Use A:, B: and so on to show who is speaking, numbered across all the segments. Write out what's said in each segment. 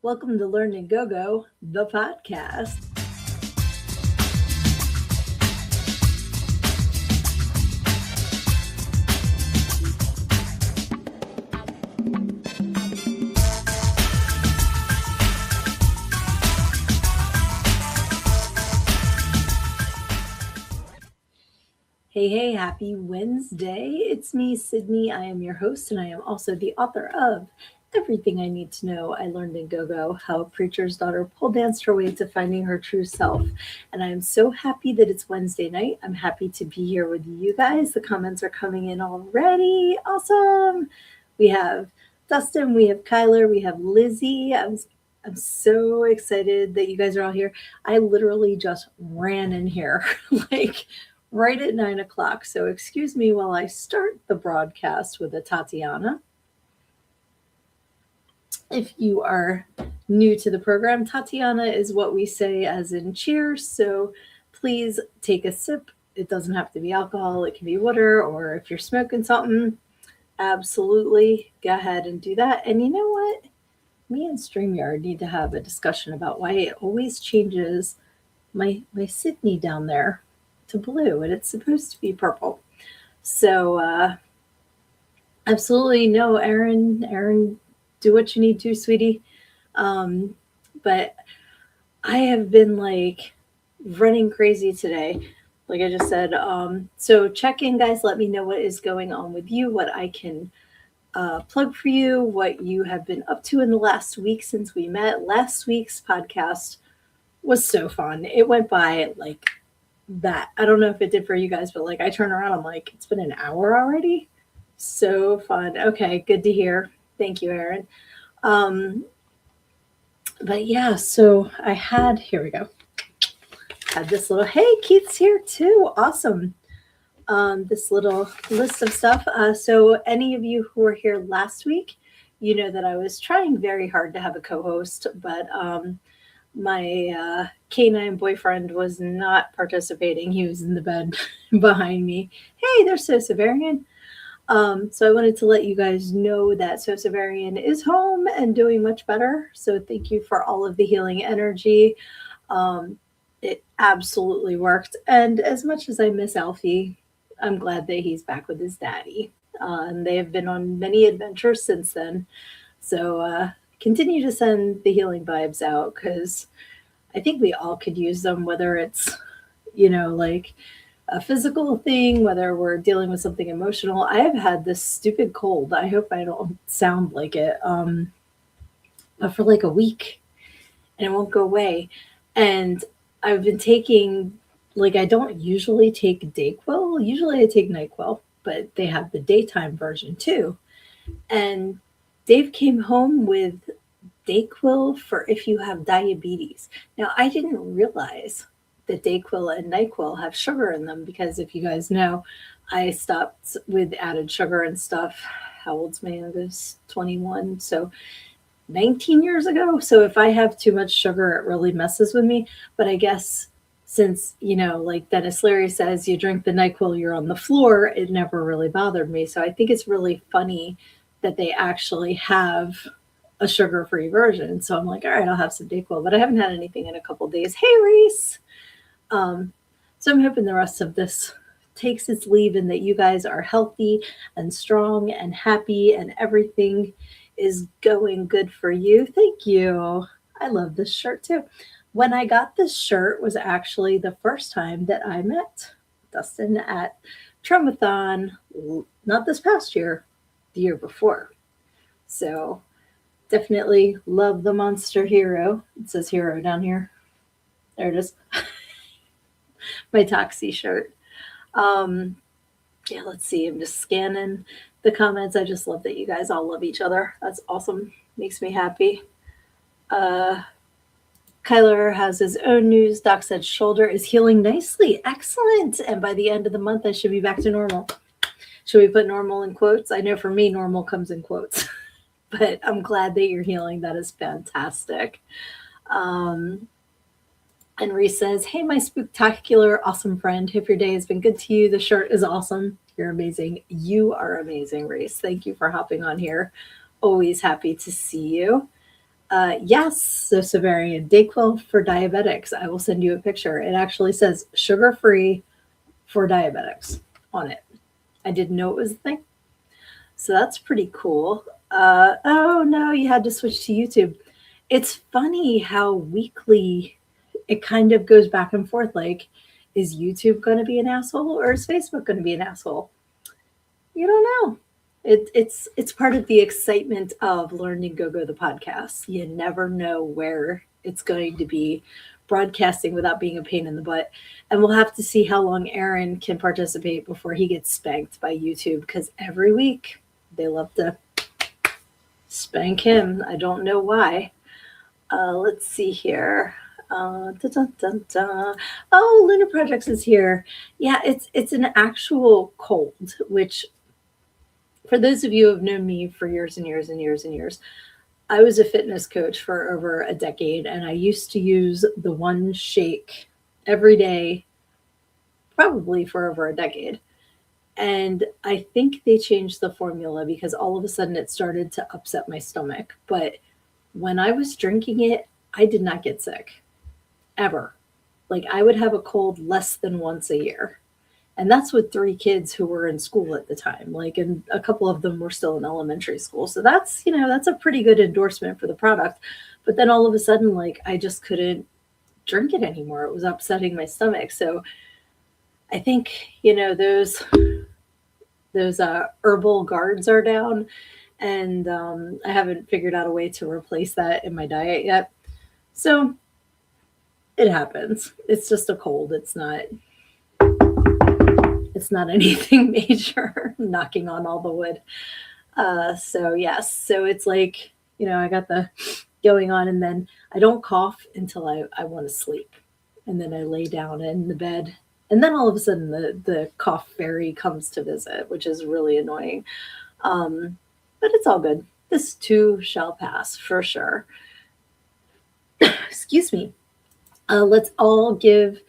A: Welcome to Learn and Go Go, the podcast. Hey, happy Wednesday. It's me, Sydnee. I am your host, and I am also the author of Everything I Need to Know I Learned in Go Go, How a Preacher's Daughter Pole Danced Her Way to Finding Her True Self. And I am so happy that it's Wednesday night. I'm happy to be here with you guys. The comments are coming in already. Awesome. We have Dustin, we have Kyler, we have Lizzie. I'm so excited that you guys are all here. I literally just ran in here like right at 9 o'clock. So excuse me while I start the broadcast with a Tatiana. If you are new to the program, Tatiana is what we say as in cheers. So please take a sip. It doesn't have to be alcohol. It can be water, or if you're smoking something, absolutely go ahead and do that. And you know what? Me and StreamYard need to have a discussion about why it always changes my Sydney down there to blue, and it's supposed to be purple. So absolutely no, Aaron, do what you need to, sweetie. But I have been like running crazy today, like I just said. So check in, guys. Let me know what is going on with you, what I can plug for you, what you have been up to in the last week since we met. Last week's podcast was so fun. It went by like that. I don't know if it did for you guys, but like I turn around, I'm like, it's been an hour already. So fun. Okay, good to hear. Thank you, Aaron. But yeah, so I had, here we go. Had this little, hey, Keith's here too. Awesome. This little list of stuff. So any of you who were here last week, you know that I was trying very hard to have a co-host, but my canine boyfriend was not participating. He was in the bed behind me. Hey, there's Sosavarian. So I wanted to let you guys know that Sosavarian is home and doing much better. So thank you for all of the healing energy. It absolutely worked. And as much as I miss Alfie, I'm glad that he's back with his daddy. And they have been on many adventures since then. So continue to send the healing vibes out, because I think we all could use them, whether it's, like a physical thing, whether we're dealing with something emotional. I have had this stupid cold. I hope I don't sound like it. But for like a week, and it won't go away. And I've been taking, like, I don't usually take Dayquil. Usually I take NyQuil, but they have the daytime version too. And Dave came home with Dayquil for if you have diabetes. Now, I didn't realize that Dayquil and NyQuil have sugar in them, because if you guys know, I stopped with added sugar and stuff. How old's my youngest? 21. So 19 years ago. So if I have too much sugar, it really messes with me. But I guess since, like Dennis Leary says, you drink the NyQuil, you're on the floor, it never really bothered me. So I think it's really funny that they actually have a sugar-free version. So I'm like, all right, I'll have some Dayquil, but I haven't had anything in a couple of days. Hey, Reese. So I'm hoping the rest of this takes its leave, and that you guys are healthy and strong and happy, and everything is going good for you. Thank you. I love this shirt too. When I got this shirt was actually the first time that I met Dustin at Trumathon, not this past year, the year before. So definitely love the Monster Hero. It says Hero down here. There it is. My Toxie shirt. Yeah, let's see. I'm just scanning the comments. I just love that you guys all love each other. That's awesome. Makes me happy. Kyler has his own news. Doc said shoulder is healing nicely. Excellent. And by the end of the month, I should be back to normal. Should we put normal in quotes? I know for me, normal comes in quotes. But I'm glad that you're healing. That is fantastic. And Reese says, hey, my spooktacular awesome friend. Hope your day has been good to you. The shirt is awesome. You're amazing. You are amazing, Reese. Thank you for hopping on here. Always happy to see you. Yes, so Severian Dayquil for diabetics. I will send you a picture. It actually says sugar free for diabetics on it. I didn't know it was a thing. So that's pretty cool. Oh no, you had to switch to YouTube. It's funny how weekly it kind of goes back and forth. Like, is YouTube going to be an asshole or is Facebook going to be an asshole? You don't know. It's part of the excitement of Learning Go Go the podcast. You never know where it's going to be broadcasting without being a pain in the butt. And we'll have to see how long Aaron can participate before he gets spanked by YouTube because every week they love to spank him. I don't know why. Let's see here. Dun, dun, dun, dun. Oh, Lunar Projects is here. Yeah, it's an actual cold, which for those of you who have known me for years and years and years and years, I was a fitness coach for over a decade, and I used to use the one shake every day, probably for over a decade. And I think they changed the formula because all of a sudden it started to upset my stomach. But when I was drinking it, I did not get sick ever. Like I would have a cold less than once a year. And that's with three kids who were in school at the time. Like, and a couple of them were still in elementary school. So that's, that's a pretty good endorsement for the product. But then all of a sudden, like, I just couldn't drink it anymore. It was upsetting my stomach. So I think, those herbal guards are down. And I haven't figured out a way to replace that in my diet yet. So it happens. It's just a cold. It's not anything major, knocking on all the wood. So yes, so it's like, I got the going on and then I don't cough until I want to sleep. And then I lay down in the bed. And then all of a sudden the cough fairy comes to visit, which is really annoying. But it's all good. This too shall pass for sure. Excuse me. Let's all give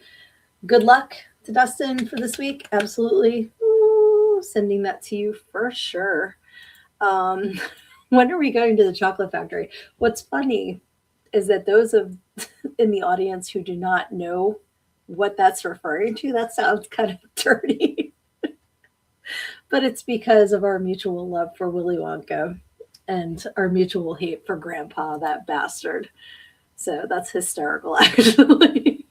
A: good luck to Dustin for this week. Absolutely. Ooh, sending that to you for sure. When are we going to the chocolate factory? What's funny is that those of in the audience who do not know what that's referring to, that sounds kind of dirty. But it's because of our mutual love for Willy Wonka and our mutual hate for Grandpa, that bastard. So that's hysterical, actually.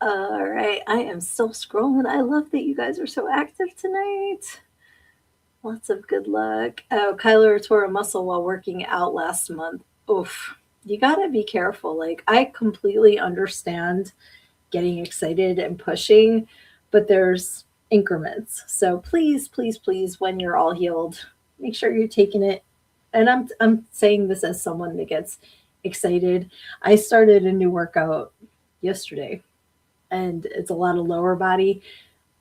A: All right, I am still scrolling. I love that you guys are so active tonight. Lots of good luck. Oh, Kyler tore a muscle while working out last month. Oof. You gotta be careful. Like, I completely understand getting excited and pushing, but there's increments. So please, please, please, when you're all healed, make sure you're taking it. And I'm saying this as someone that gets excited. I started a new workout yesterday and it's a lot of lower body.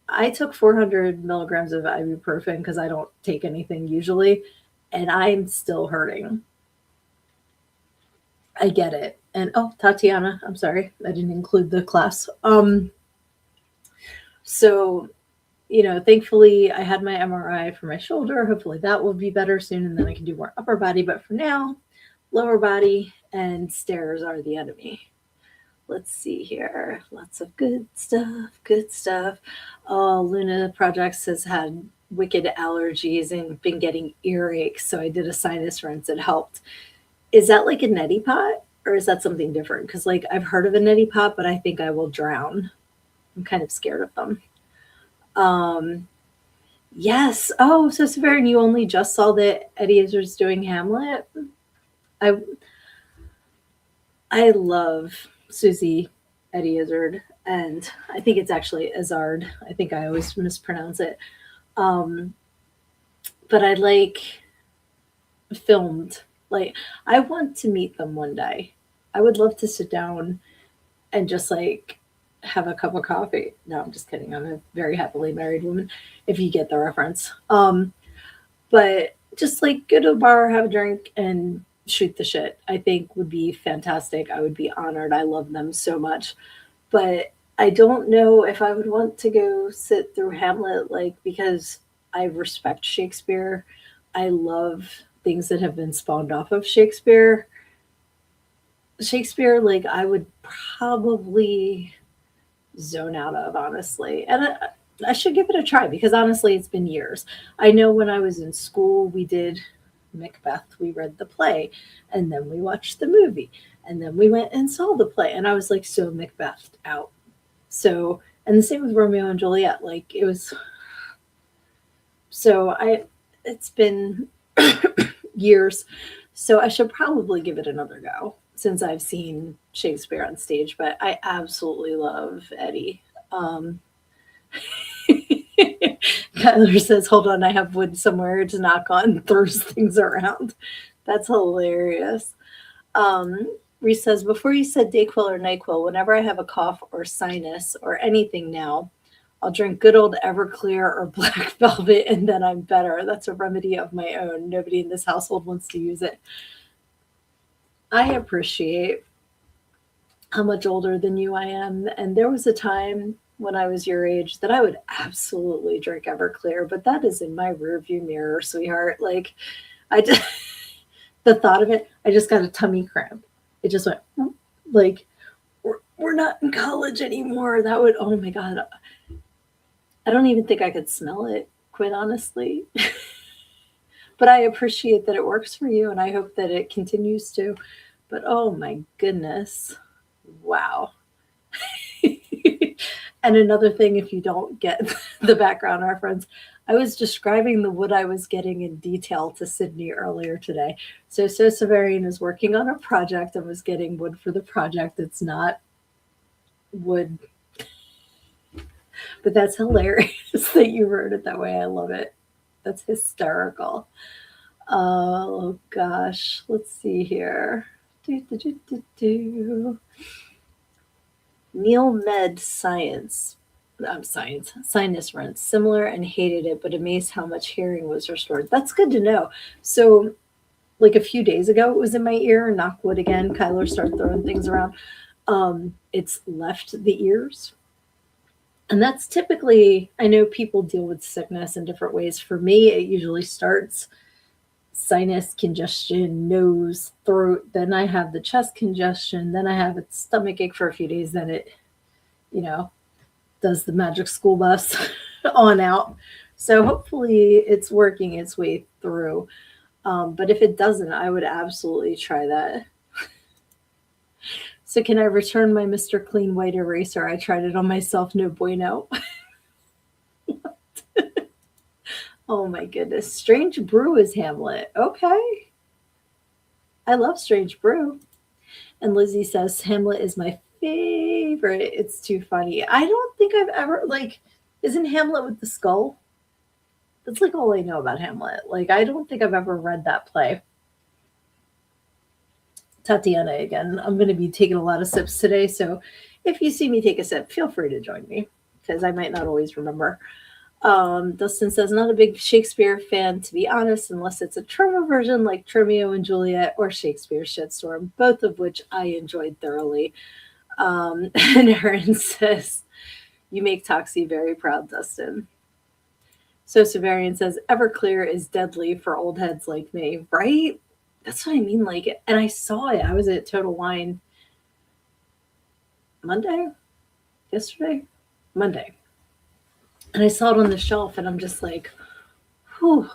A: I took 400 milligrams of ibuprofen because I don't take anything usually, and I'm still hurting. I get it. And oh, Tatiana, I'm sorry, I didn't include the class. So, thankfully I had my MRI for my shoulder. Hopefully that will be better soon, and then I can do more upper body. But for now, lower body and stairs are the enemy. Let's see here. Lots of good stuff. Good stuff. Oh, Luna Projects has had wicked allergies and been getting earaches. So I did a sinus rinse. It helped. Is that like a neti pot or is that something different? Because like I've heard of a neti pot, but I think I will drown. I'm kind of scared of them. Yes. Oh, so Severin, you only just saw that Eddie Izzard's doing Hamlet. I I love Susie Eddie Izzard, and I think it's actually Izzard. I think I always mispronounce it. Um, but I like filmed. Like, I want to meet them one day. I would love to sit down and just like have a cup of coffee. No, I'm just kidding. I'm a very happily married woman, if you get the reference. But just like go to a bar, have a drink, and shoot the shit, I think would be fantastic. I would be honored. I love them so much. But I don't know if I would want to go sit through Hamlet, like, because I respect Shakespeare. I love things that have been spawned off of Shakespeare, like I would probably zone out of, honestly. And I should give it a try because honestly, it's been years. I know when I was in school, we did Macbeth, we read the play, and then we watched the movie, and then we went and saw the play. And I was like so Macbeth out. So, and the same with Romeo and Juliet. Like it was, so it's been years. So I should probably give it another go since I've seen Shakespeare on stage, but I absolutely love Eddie. Um, Kyler says, hold on, I have wood somewhere to knock on, throws things around. That's hilarious. Reese says, before you said Dayquil or NyQuil, whenever I have a cough or sinus or anything now, I'll drink good old Everclear or Black Velvet and then I'm better. That's a remedy of my own. Nobody in this household wants to use it. I appreciate how much older than you I am. And there was a time when I was your age that I would absolutely drink Everclear, but that is in my rearview mirror, sweetheart. Like, I just, the thought of it, I just got a tummy cramp. It just went, like, we're not in college anymore. That would, oh my God. I don't even think I could smell it, quite honestly. But I appreciate that it works for you and I hope that it continues to. But oh my goodness. Wow. And another thing, if you don't get the background reference, I was describing the wood I was getting in detail to Sydney earlier today. So Severian is working on a project and was getting wood for the project. It's not wood. But that's hilarious that you wrote it that way. I love it. That's hysterical. Oh gosh. Let's see here. Neil Med Science. Sinus runs similar and hated it, but amazed how much hearing was restored. That's good to know. So, like a few days ago, it was in my ear. Knock wood again. Kyler started throwing things around. It's left the ears. And that's typically, I know people deal with sickness in different ways. For me, it usually starts sinus congestion, nose, throat. Then I have the chest congestion. Then I have a stomach ache for a few days. Then it, you know, does the magic school bus on out. So hopefully it's working its way through. But if it doesn't, I would absolutely try that. So can I return my Mr. Clean White eraser? I tried it on myself. No bueno. Oh my goodness. Strange Brew is Hamlet. Okay. I love Strange Brew. And Lizzie says Hamlet is my favorite. It's too funny. I don't think I've ever, like, isn't Hamlet with the skull? That's like all I know about Hamlet. Like, I don't think I've ever read that play. Tatiana again. I'm going to be taking a lot of sips today. So if you see me take a sip, feel free to join me because I might not always remember. Dustin says, not a big Shakespeare fan, to be honest, unless it's a Troma version like Romeo and Juliet or Shakespeare Shitstorm, both of which I enjoyed thoroughly. And Erin says, you make Toxie very proud, Dustin. So Severian says, Everclear is deadly for old heads like me, right? That's what I mean. Like, and I saw it. I was at Total Wine Monday. And I saw it on the shelf and I'm just like, whew,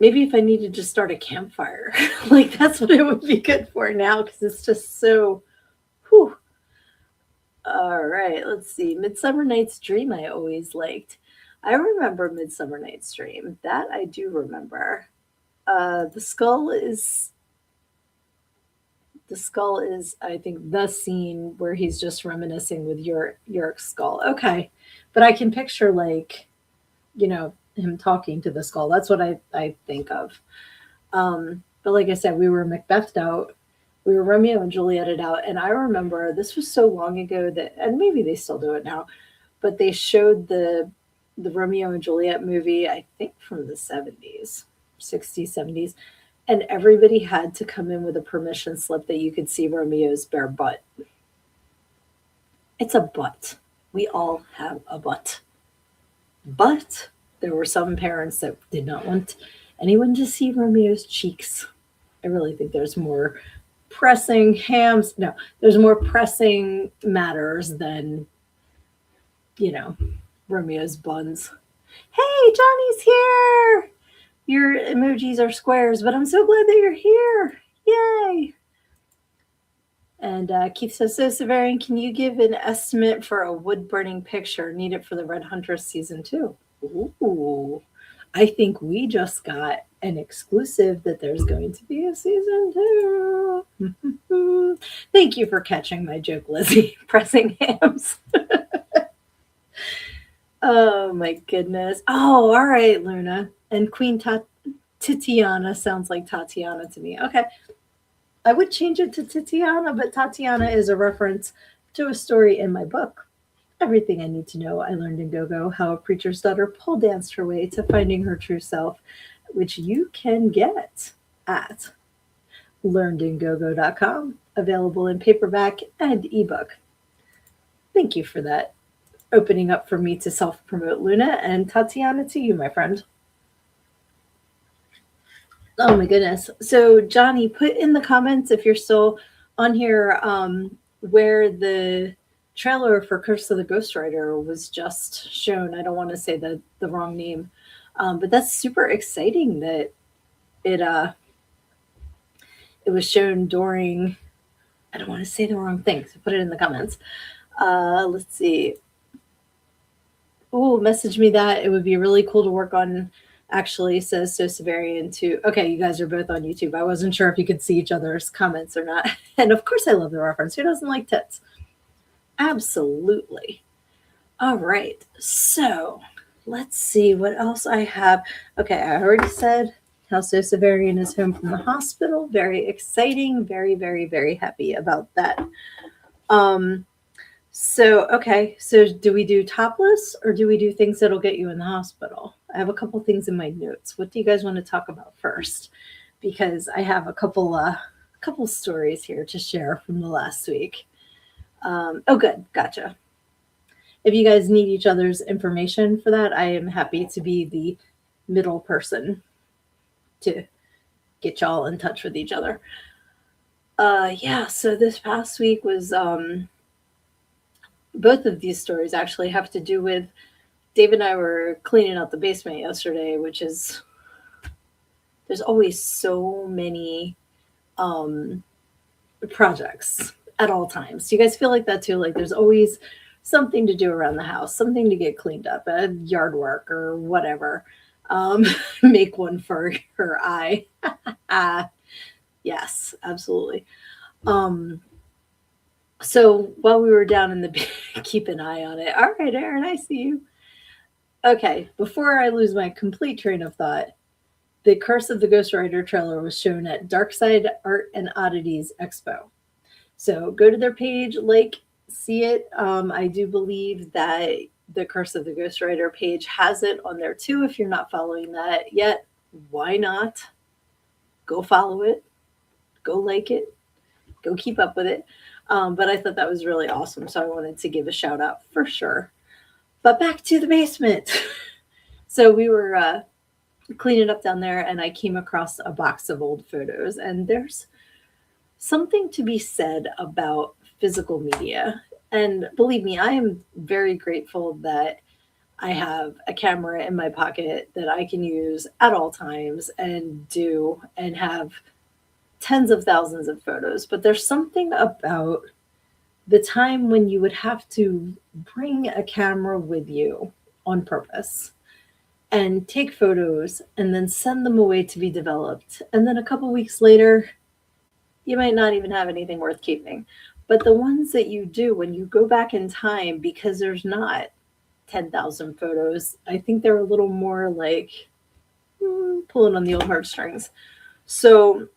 A: maybe if I need to just start a campfire, like that's what it would be good for now because it's just so, whew. All right, let's see. Midsummer Night's Dream I always liked. I remember Midsummer Night's Dream. That I do remember. The skull is, I think, the scene where he's just reminiscing with Yorick's skull. Okay. But I can picture, like, him talking to the skull. That's what I think of. But like I said, we were Macbethed out. We were Romeo and Julieted out. And I remember this was so long ago that, and maybe they still do it now, but they showed the Romeo and Juliet movie, I think from the 70s, 60s, 70s. And everybody had to come in with a permission slip that you could see Romeo's bare butt. It's a butt. We all have a butt. But there were some parents that did not want Anyone to see Romeo's cheeks? I really think there's more pressing hams. No, there's more pressing matters than, you know, Romeo's buns. Hey, Johnny's here. Your emojis are squares, but I'm so glad that you're here. Yay. And Keith says, so Severian, can you give an estimate for a wood burning picture needed for the Red Huntress season 2? Ooh, I think we just got an exclusive that there's going to be a season 2. Thank you for catching my joke, Lizzie. Pressing hams. Oh my goodness. Oh, all right, Luna. And Queen Titiana sounds like Tatiana to me. Okay. I would change it to Titiana, but Tatiana is a reference to a story in my book. Everything I Need to Know I Learned in Go-Go, How a Preacher's Daughter Pole Danced Her Way to Finding Her True Self, which you can get at learnedingogo.com, available in paperback and ebook. Thank you for that opening up for me to self-promote, Luna, and Tatiana to you, my friend. Oh my goodness. So Johnny, put in the comments if you're still on here, where the trailer for Curse of the Ghostwriter was just shown. I don't want to say the wrong name. But that's super exciting that it it was shown during, I don't want to say the wrong thing, so put it in the comments. Let's see. Oh, message me that. It would be really cool to work on, actually, says So Severian too. Okay, you guys are both on YouTube. I wasn't sure if you could see each other's comments or not. And of course I love the reference. Who doesn't like tits? Absolutely. All right. So let's see what else I have. Okay, I already said how So Severian is home from the hospital. Very exciting. Very, very, very happy about that. So do we do topless or do we do things that'll get you in the hospital? I have a couple things in my notes. What do you guys want to talk about first? Because I have a couple stories here to share from the last week. Oh, good. Gotcha. If you guys need each other's information for that, I am happy to be the middle person to get y'all in touch with each other. Yeah, so this past week was both of these stories actually have to do with Dave and I were cleaning out the basement yesterday, which is, there's always so many projects at all times. Do you guys feel like that too? Like there's always something to do around the house, something to get cleaned up, yard work or whatever. Make one for her eye. Yes, absolutely. So while we were down in the keep an eye on it. All right, Aaron, I see you. Okay, before I lose my complete train of thought, the Curse of the Ghostwriter trailer was shown at Darkside Art and Oddities Expo. So go to their page, see it. I do believe that the Curse of the Ghostwriter page has it on there too. If you're not following that yet, why not? Go follow it. Go like it. Go keep up with it. But I thought that was really awesome, so I wanted to give a shout out for sure. But back to the basement. So we were cleaning up down there, and I came across a box of old photos. And there's something to be said about physical media. And believe me, I am very grateful that I have a camera in my pocket that I can use at all times and have tens of thousands of photos. But there's something about the time when you would have to bring a camera with you on purpose and take photos and then send them away to be developed. And then a couple weeks later, you might not even have anything worth keeping. But the ones that you do, when you go back in time, because there's not 10,000 photos, I think they're a little more like pulling on the old heartstrings. So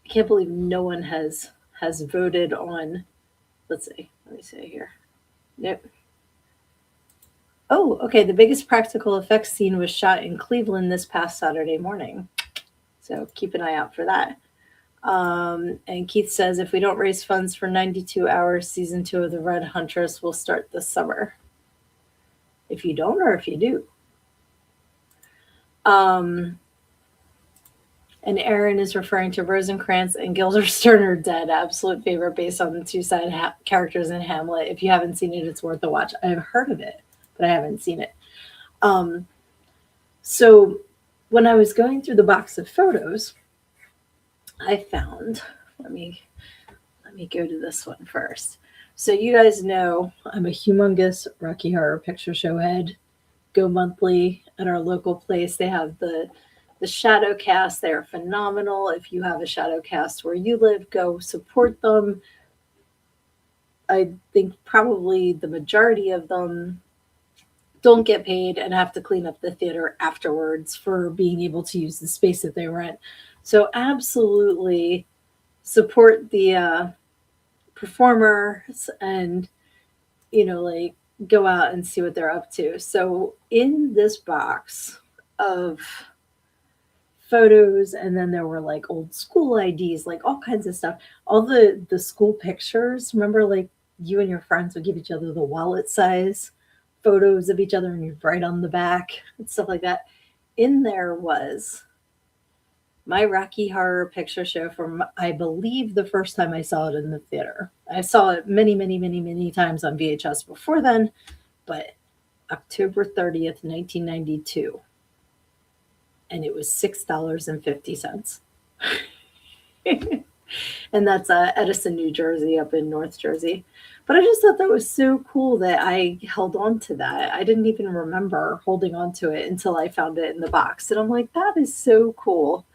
A: I can't believe no one has voted on, let's see, let me see here. Yep. Oh, okay. The biggest practical effects scene was shot in Cleveland this past Saturday morning. So keep an eye out for that. And Keith says, if we don't raise funds for 92 hours, season 2 of The Red Huntress will start this summer. If you don't, or if you do. And Aaron is referring to Rosencrantz and Guildenstern are dead. Absolute favorite based on the characters in Hamlet. If you haven't seen it, it's worth a watch. I've heard of it, but I haven't seen it. Um, so when I was going through the box of photos, I found, let me go to this one first. So you guys know I'm a humongous Rocky Horror Picture Show head. Go monthly at our local place. They have the shadow cast. They are phenomenal. If you have a shadow cast where you live, go support them. I think probably the majority of them don't get paid and have to clean up the theater afterwards for being able to use the space that they rent. So absolutely support the performers and like go out and see what they're up to. So in this box of photos, and then there were like old school IDs, like all kinds of stuff, all the school pictures. Remember, like you and your friends would give each other the wallet size photos of each other and you'd write on the back and stuff like that. In there was my Rocky Horror Picture Show from, I believe, the first time I saw it in the theater. I saw it many, many, many, many times on VHS before then, but October 30th, 1992. And it was $6.50. And that's Edison, New Jersey, up in North Jersey. But I just thought that was so cool that I held on to that. I didn't even remember holding on to it until I found it in the box. And I'm like, that is so cool.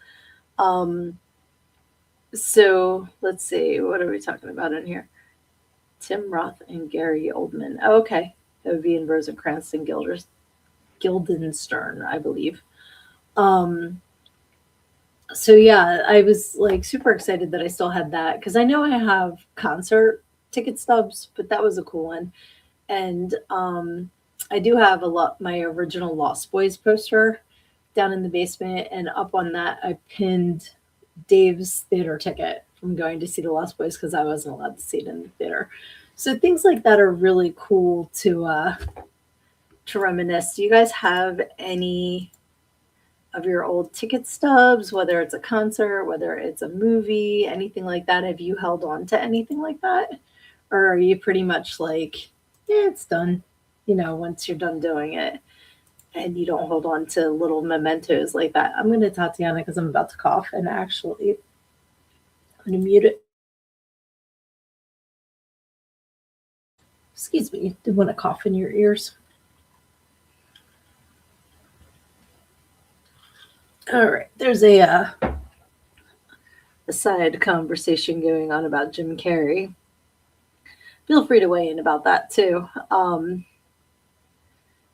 A: So let's see, what are we talking about in here? Tim Roth and Gary Oldman. Oh, okay. That would be in Rosencrantz and Guildenstern, I believe. So yeah, I was like super excited that I still had that because I know I have concert ticket stubs, but that was a cool one. And I do have my original Lost Boys poster down in the basement, and up on that I pinned Dave's theater ticket from going to see the Lost Boys because I wasn't allowed to see it in the theater. So things like that are really cool to reminisce. Do you guys have any of your old ticket stubs, whether it's a concert, whether it's a movie, anything like that? Have you held on to anything like that? Or are you pretty much like, yeah, it's done, once you're done doing it and you don't hold on to little mementos like that? I'm going to Tatiana because I'm about to cough and actually I'm going to mute it. Excuse me, didn't want to cough in your ears. All right, there's a side conversation going on about Jim Carrey. Feel free to weigh in about that too,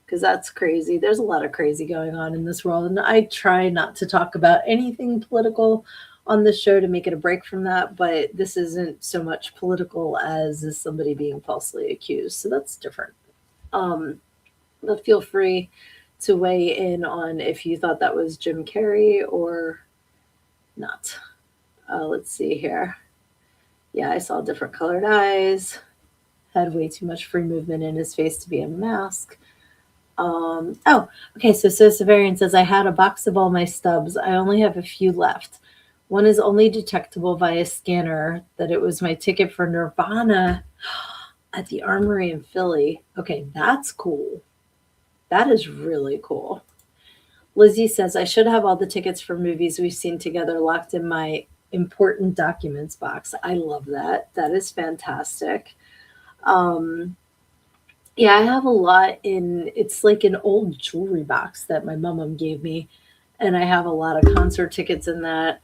A: because that's crazy. There's a lot of crazy going on in this world, and I try not to talk about anything political on this show to make it a break from that, but this isn't so much political as is somebody being falsely accused, so that's different. But feel free to weigh in on if you thought that was Jim Carrey or not. Let's see here. Yeah, I saw different colored eyes. Had way too much free movement in his face to be a mask. Oh, okay. So Severian says, I had a box of all my stubs. I only have a few left. One is only detectable via scanner that it was my ticket for Nirvana at the Armory in Philly. Okay, that's cool. That is really cool. Lizzie says, I should have all the tickets for movies we've seen together locked in my important documents box. I love that. That is fantastic. Yeah, I have a lot it's like an old jewelry box that my mom gave me, and I have a lot of concert tickets in that.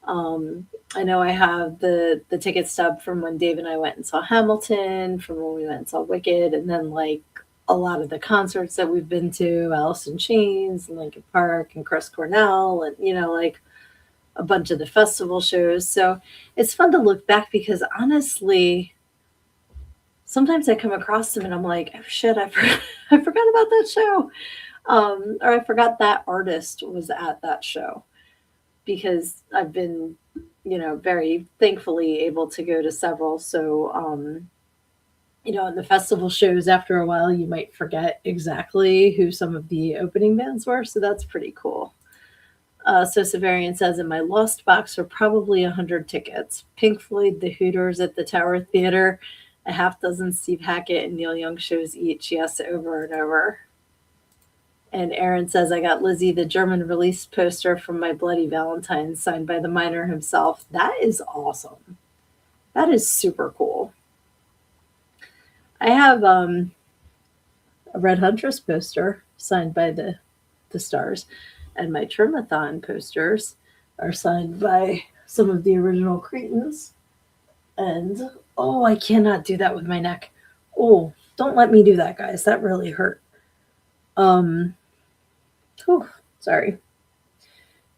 A: I know I have the ticket stub from when Dave and I went and saw Hamilton, from when we went and saw Wicked, and then like a lot of the concerts that we've been to, Alice in Chains and Linkin Park and Chris Cornell, and like a bunch of the festival shows. So it's fun to look back because honestly, sometimes I come across them and I'm like, oh shit, I forgot about that show. Or I forgot that artist was at that show, because I've been, very thankfully able to go to several. So, in the festival shows, after a while, you might forget exactly who some of the opening bands were. So that's pretty cool. So Severian says, in my lost box are probably 100 tickets. Pink Floyd, the Hooters at the Tower Theater, a half dozen Steve Hackett and Neil Young shows each, yes, over and over. And Aaron says, I got Lizzie the German release poster from my Bloody Valentine signed by the miner himself. That is awesome. That is super cool. I have a Red Huntress poster signed by the stars, and my Trimathon posters are signed by some of the original Cretans. And oh, I cannot do that with my neck. Oh, don't let me do that, guys. That really hurt. Um, whew, sorry.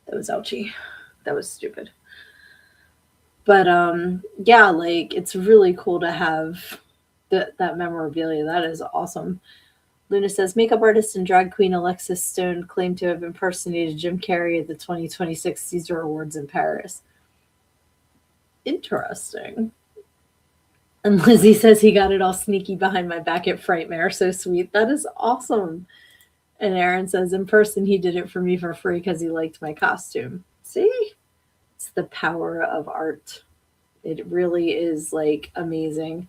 A: That was ouchy. That was stupid. But yeah, like it's really cool to have that memorabilia. That is awesome. Luna says makeup artist and drag queen Alexis Stone claimed to have impersonated Jim Carrey at the 2026 Caesar Awards in Paris. Interesting. And Lizzie says he got it all sneaky behind my back at Frightmare. So sweet. That is awesome. And Aaron says in person he did it for me for free because he liked my costume. See? It's the power of art. It really is like amazing.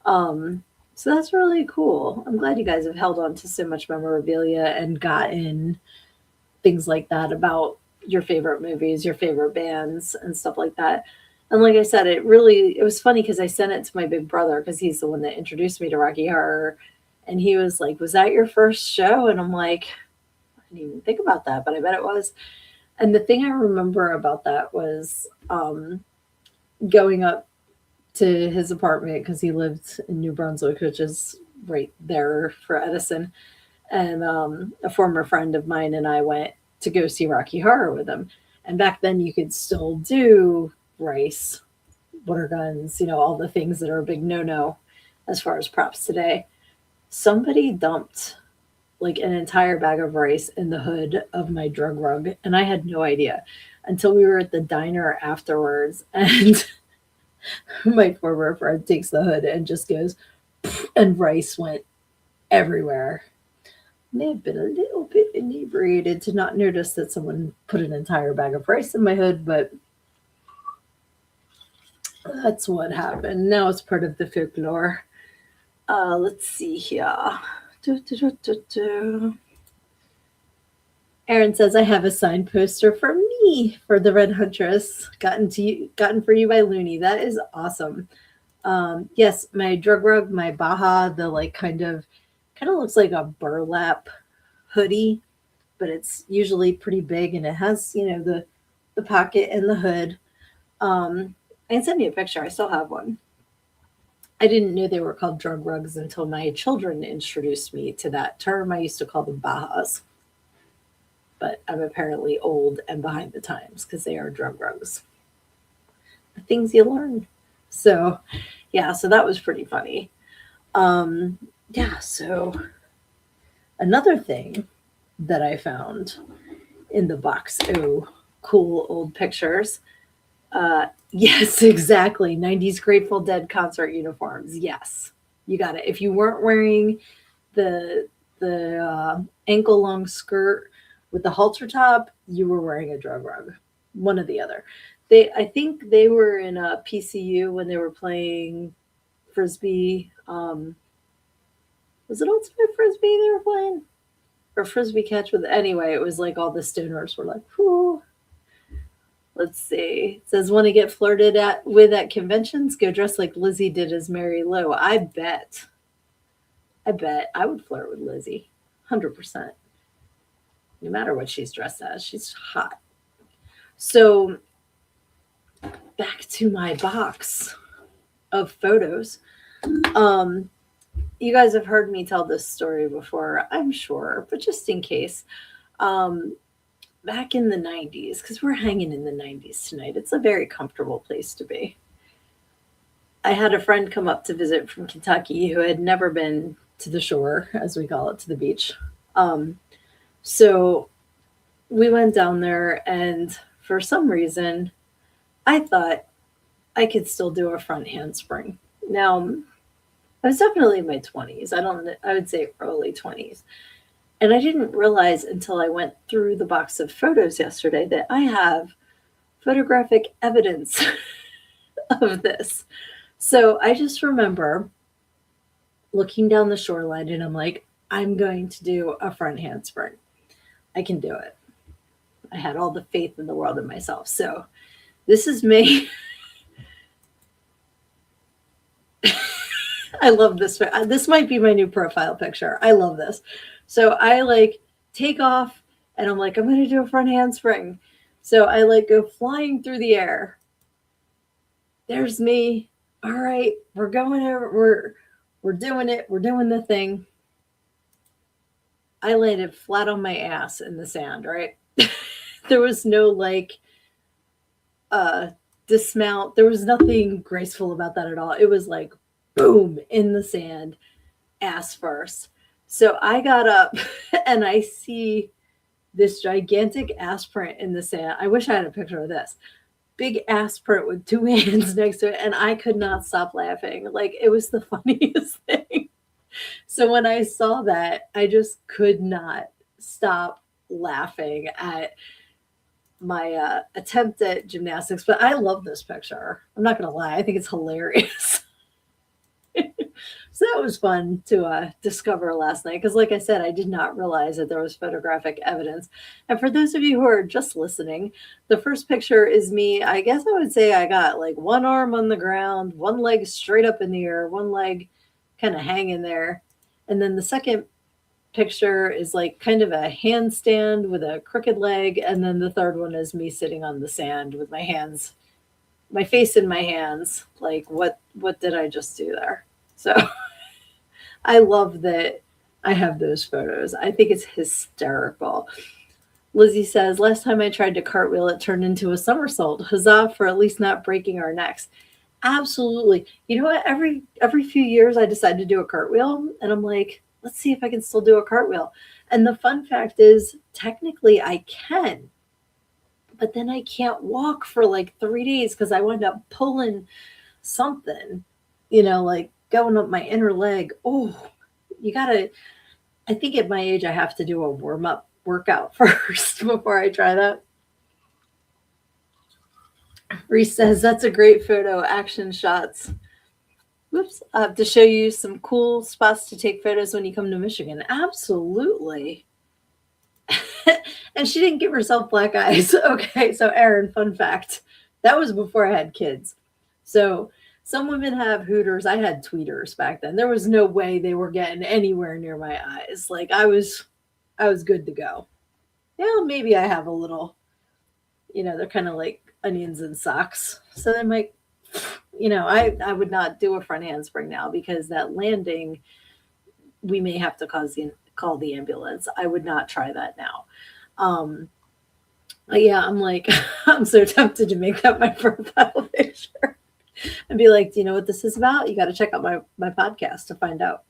A: So that's really cool. I'm glad you guys have held on to so much memorabilia and gotten things like that about your favorite movies, your favorite bands, and stuff like that. And like I said, it was funny because I sent it to my big brother because he's the one that introduced me to Rocky Horror. And he was like, was that your first show? And I'm like, I didn't even think about that, but I bet it was. And the thing I remember about that was going up to his apartment because he lived in New Brunswick, which is right there for Edison. And a former friend of mine and I went to go see Rocky Horror with him. And back then you could still do rice, water guns, all the things that are a big no-no as far as props today. Somebody dumped like an entire bag of rice in the hood of my drug rug, and I had no idea until we were at the diner afterwards, and my former friend takes the hood and just goes, and rice went everywhere. May have been a little bit inebriated to not notice that someone put an entire bag of rice in my hood, but that's what happened. Now it's part of the folklore. Let's see here. Aaron says I have a signed poster for me for the Red Huntress, gotten for you by Looney. That is awesome. Yes, my drug rug, my Baja, the like kind of looks like a burlap hoodie, but it's usually pretty big and it has the pocket and the hood. I can send you a picture. I still have one. I didn't know they were called drug rugs until my children introduced me to that term. I used to call them Bajas, but I'm apparently old and behind the times because they are drug rugs. The things you learn. So, yeah, so that was pretty funny. Yeah, so another thing that I found in the box. Oh, cool old pictures. Yes, exactly. 90s Grateful Dead concert uniforms. Yes, you got it. If you weren't wearing the ankle long skirt with the halter top, you were wearing a drug rug. One or the other. I think they were in a PCU when they were playing frisbee. Was it Ultimate Frisbee they were playing? Or Frisbee Catch with, anyway, it was like all the stoners were like, whoo. Let's see. It says, want to get flirted with at conventions? Go dress like Lizzie did as Mary Lou. I bet I would flirt with Lizzie. 100%. No matter what she's dressed as. She's hot. So back to my box of photos. You guys have heard me tell this story before, I'm sure, but just in case. Back in the 90s, because we're hanging in the 90s tonight. It's a very comfortable place to be. I had a friend come up to visit from Kentucky who had never been to the shore, as we call it, to the beach. So we went down there, and for some reason, I thought I could still do a front handspring. Now, I was definitely in my 20s. I would say early 20s. And I didn't realize until I went through the box of photos yesterday that I have photographic evidence of this. So I just remember looking down the shoreline and I'm like, I'm going to do a front handspring. I can do it. I had all the faith in the world in myself. So this is me. I love this. This might be my new profile picture. I love this. So I like take off and I'm like, I'm going to do a front handspring. So I like go flying through the air. There's me. All right, we're going over. We're doing it. We're doing the thing. I landed flat on my ass in the sand, right? There was no like uh dismount. There was nothing graceful about that at all. It was like boom in the sand, ass first. So I got up and I see this gigantic ass print in the sand. I wish I had a picture of this. Big ass print with two hands next to it, and I could not stop laughing. Like it was the funniest thing. So when I saw that, I just could not stop laughing at my attempt at gymnastics. But I love this picture. I'm not going to lie. I think it's hilarious. So that was fun to discover last night because, like I said, I did not realize that there was photographic evidence. And for those of you who are just listening, the first picture is me. I guess I would say I got like one arm on the ground, one leg straight up in the air, one leg kind of hanging there. And then the second picture is like kind of a handstand with a crooked leg. And then the third one is me sitting on the sand with my hands, my face in my hands. Like, what did I just do there? So I love that I have those photos. I think it's hysterical. Lizzie says, last time I tried to cartwheel, it turned into a somersault. Huzzah for at least not breaking our necks. Absolutely. You know what? Every few years I decide to do a cartwheel and I'm like, let's see if I can still do a cartwheel. And the fun fact is technically I can, but then I can't walk for like 3 days because I wind up pulling something, like going up my inner leg. Oh, you gotta, I think at my age I have to do a warm-up workout first before I try that. Reese says that's a great photo, action shots. Whoops. I have to show you some cool spots to take photos when you come to Michigan. Absolutely. And she didn't give herself black eyes. Okay, so Erin, fun fact. That was before I had kids. So some women have hooters. I had tweeters back then. There was no way they were getting anywhere near my eyes. Like I was good to go. Yeah, maybe I have a little, they're kind of like onions and socks. So they might, I would not do a front handspring now because that landing, we may have to call the ambulance. I would not try that now. Yeah, I'm like, I'm so tempted to make that my profile picture and be like, do you know what this is about? You got to check out my podcast to find out.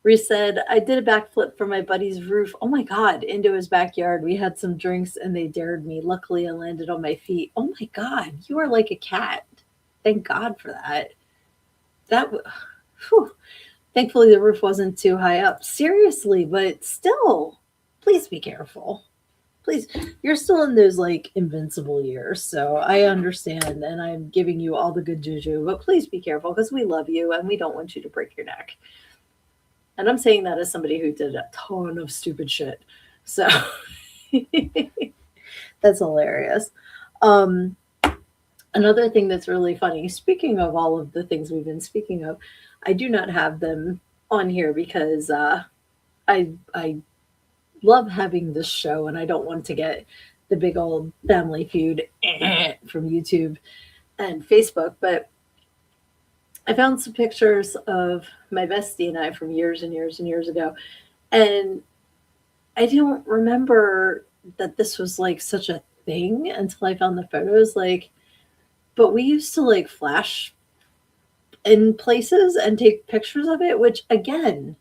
A: Reese said, I did a backflip from my buddy's roof. Oh my God, into his backyard. We had some drinks and they dared me. Luckily, I landed on my feet. Oh my God, you are like a cat. Thank God for that. Whew. Thankfully, the roof wasn't too high up. Seriously, but still, please be careful. Please, you're still in those like invincible years. So I understand and I'm giving you all the good juju, but please be careful because we love you and we don't want you to break your neck. And I'm saying that as somebody who did a ton of stupid shit. So that's hilarious. Another thing that's really funny, speaking of all of the things we've been speaking of, I do not have them on here because I love having this show and I don't want to get the big old family feud from YouTube and Facebook. But I found some pictures of my bestie and I from years and years and years ago. And I don't remember that this was like such a thing until I found the photos. Like, but we used to like flash in places and take pictures of it, which again,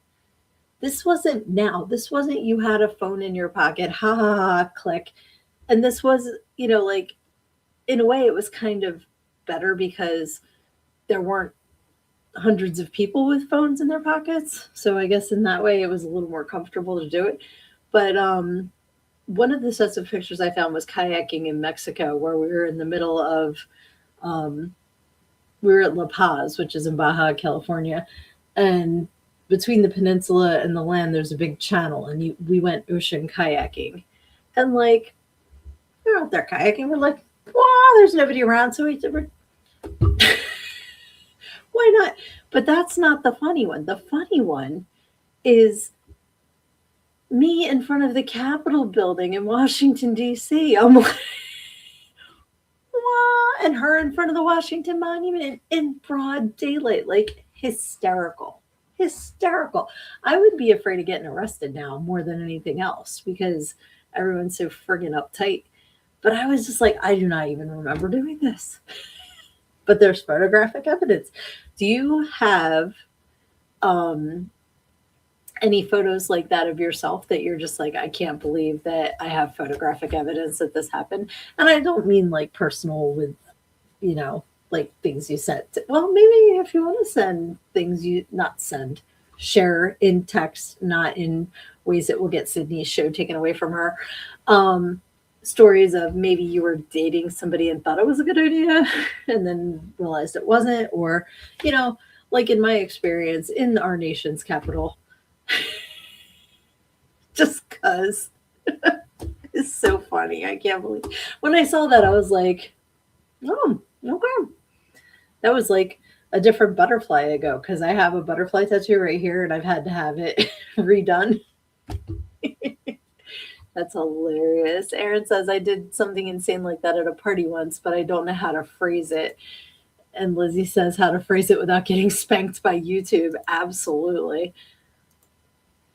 A: this wasn't now. This wasn't you had a phone in your pocket, ha ha ha, click. And this was, like in a way it was kind of better because there weren't hundreds of people with phones in their pockets. So I guess in that way it was a little more comfortable to do it. But one of the sets of pictures I found was kayaking in Mexico, where we were in the middle of, um, we were at La Paz, which is in Baja California, and between the peninsula and the land, there's a big channel, and we went ocean kayaking, and like we're out there kayaking, we're like, wow, there's nobody around, so we're why not? But that's not the funny one. The funny one is me in front of the Capitol building in Washington, D.C. I'm like, what? And her in front of the Washington Monument in broad daylight, like hysterical. Hysterical. I would be afraid of getting arrested now more than anything else because everyone's so friggin' uptight. But I was just like, I do not even remember doing this. But there's photographic evidence. Do you have um, any photos like that of yourself that you're just like, I can't believe that I have photographic evidence that this happened? And I don't mean like personal with, like things you sent. Well, maybe if you want to send things you not send, share in text, not in ways that will get Sydnee's show taken away from her. Um, Stories of maybe you were dating somebody and thought it was a good idea and then realized it wasn't, or, you know, like in my experience in our nation's capital, just because it's so funny. I can't believe when I saw that, I was like, oh, okay. That was like a different butterfly ago because I have a butterfly tattoo right here and I've had to have it redone. That's hilarious. Aaron says I did something insane like that at a party once, but I don't know how to phrase it. And Lizzie says how to phrase it without getting spanked by YouTube. Absolutely.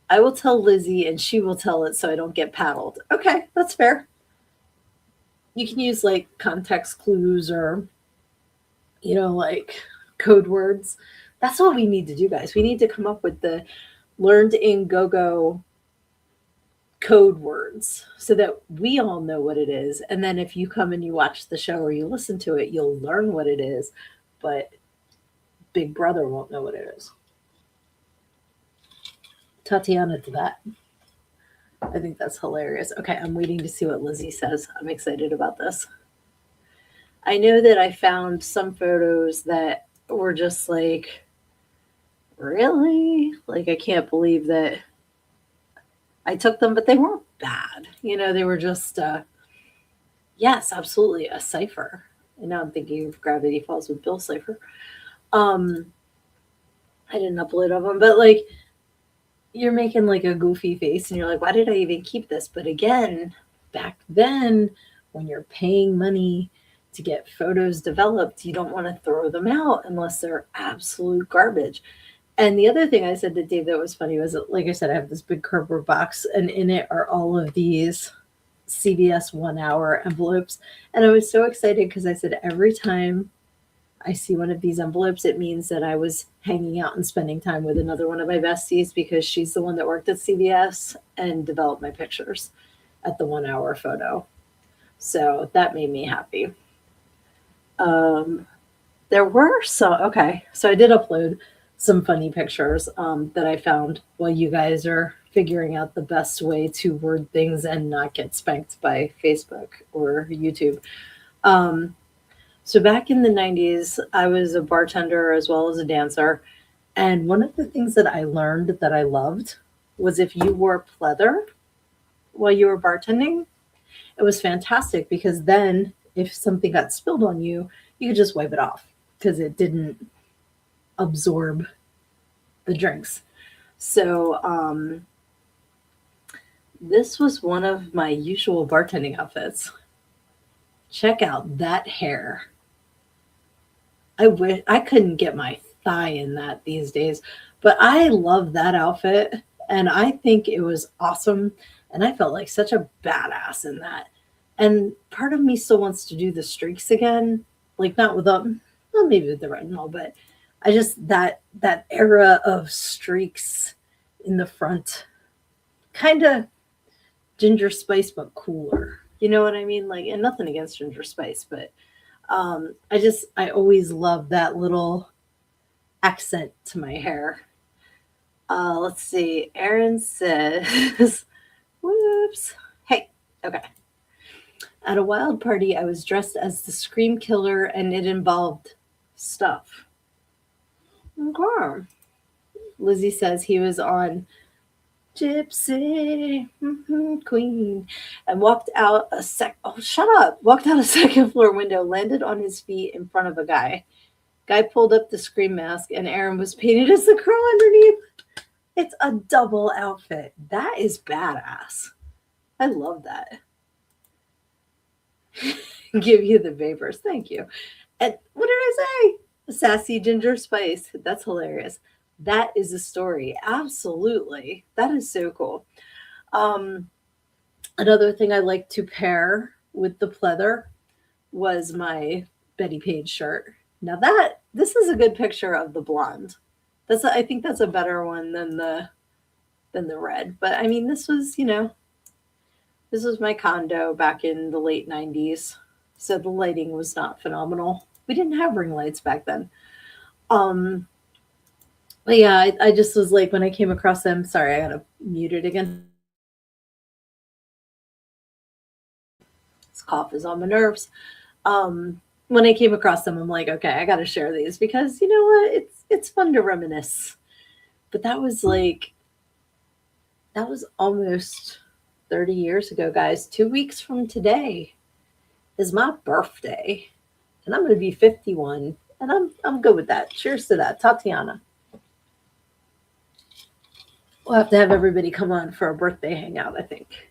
A: I will tell Lizzie and she will tell it so I don't get paddled. Okay, that's fair. You can use like context clues or, like code words. That's what we need to do, guys. We need to come up with the learned in go code words so that we all know what it is. And then if you come and you watch the show or you listen to it, you'll learn what it is, but Big Brother won't know what it is. Tatiana to that. I think that's hilarious. Okay, I'm waiting to see what Lizzie says. I'm excited about this. I know that I found some photos that were just like, really? Like, I can't believe that I took them, but they weren't bad. They were just, yes, absolutely a cipher. And now I'm thinking of Gravity Falls with Bill Cipher. I didn't upload of them, but like, you're making like a goofy face and you're like, why did I even keep this? But again, back then, when you're paying money to get photos developed, you don't want to throw them out unless they're absolute garbage. And the other thing I said to Dave that was funny was that, like I said, I have this big cardboard box and in it are all of these CVS 1 hour envelopes. And I was so excited because I said, every time I see one of these envelopes, it means that I was hanging out and spending time with another one of my besties because she's the one that worked at CVS and developed my pictures at the 1 hour photo. So that made me happy. There were some, okay, so I did upload some funny pictures that I found while you guys are figuring out the best way to word things and not get spanked by Facebook or YouTube. So back in the 90s, I was a bartender as well as a dancer. And one of the things that I learned that I loved was if you wore pleather while you were bartending, it was fantastic because then if something got spilled on you, you could just wipe it off because it didn't absorb the drinks. So this was one of my usual bartending outfits. Check out that hair. I wish I couldn't get my thigh in that these days, but I love that outfit and I think it was awesome and I felt like such a badass in that. And part of me still wants to do the streaks again, like not with them, well, maybe with the red and all, but I just that era of streaks in the front, kind of Ginger Spice but cooler. You know what I mean? Like, and nothing against Ginger Spice, but I always love that little, accent to my hair. Let's see. Aaron says, whoops. Hey, okay. At a wild party, I was dressed as the Scream Killer and it involved stuff. Okay. Lizzie says he was on Gypsy Queen and walked out a shut up. Walked out a second floor window, landed on his feet in front of a guy. Guy pulled up the Scream mask and Aaron was painted as the girl underneath. It's a double outfit. That is badass. I love that. Give you the vapors. Thank you. And what did I say? Sassy ginger spice. That's hilarious. That is a story. Absolutely. That is so cool. Um, Another thing I like to pair with the pleather was my Betty Page shirt. Now this is a good picture of the blonde. I think that's a better one than the red. But I mean, this was my condo back in the late 90s. So the lighting was not phenomenal. We didn't have ring lights back then. Um, but yeah, I just was like, when I came across them, sorry, I gotta mute it again. This cough is on my nerves. When I came across them, I'm like, okay, I gotta share these because you know what? It's fun to reminisce. But that was almost 30 years ago, guys. 2 weeks from today is my birthday. And I'm gonna be 51. And I'm good with that. Cheers to that. Tatiana. We'll have to have everybody come on for a birthday hangout, I think.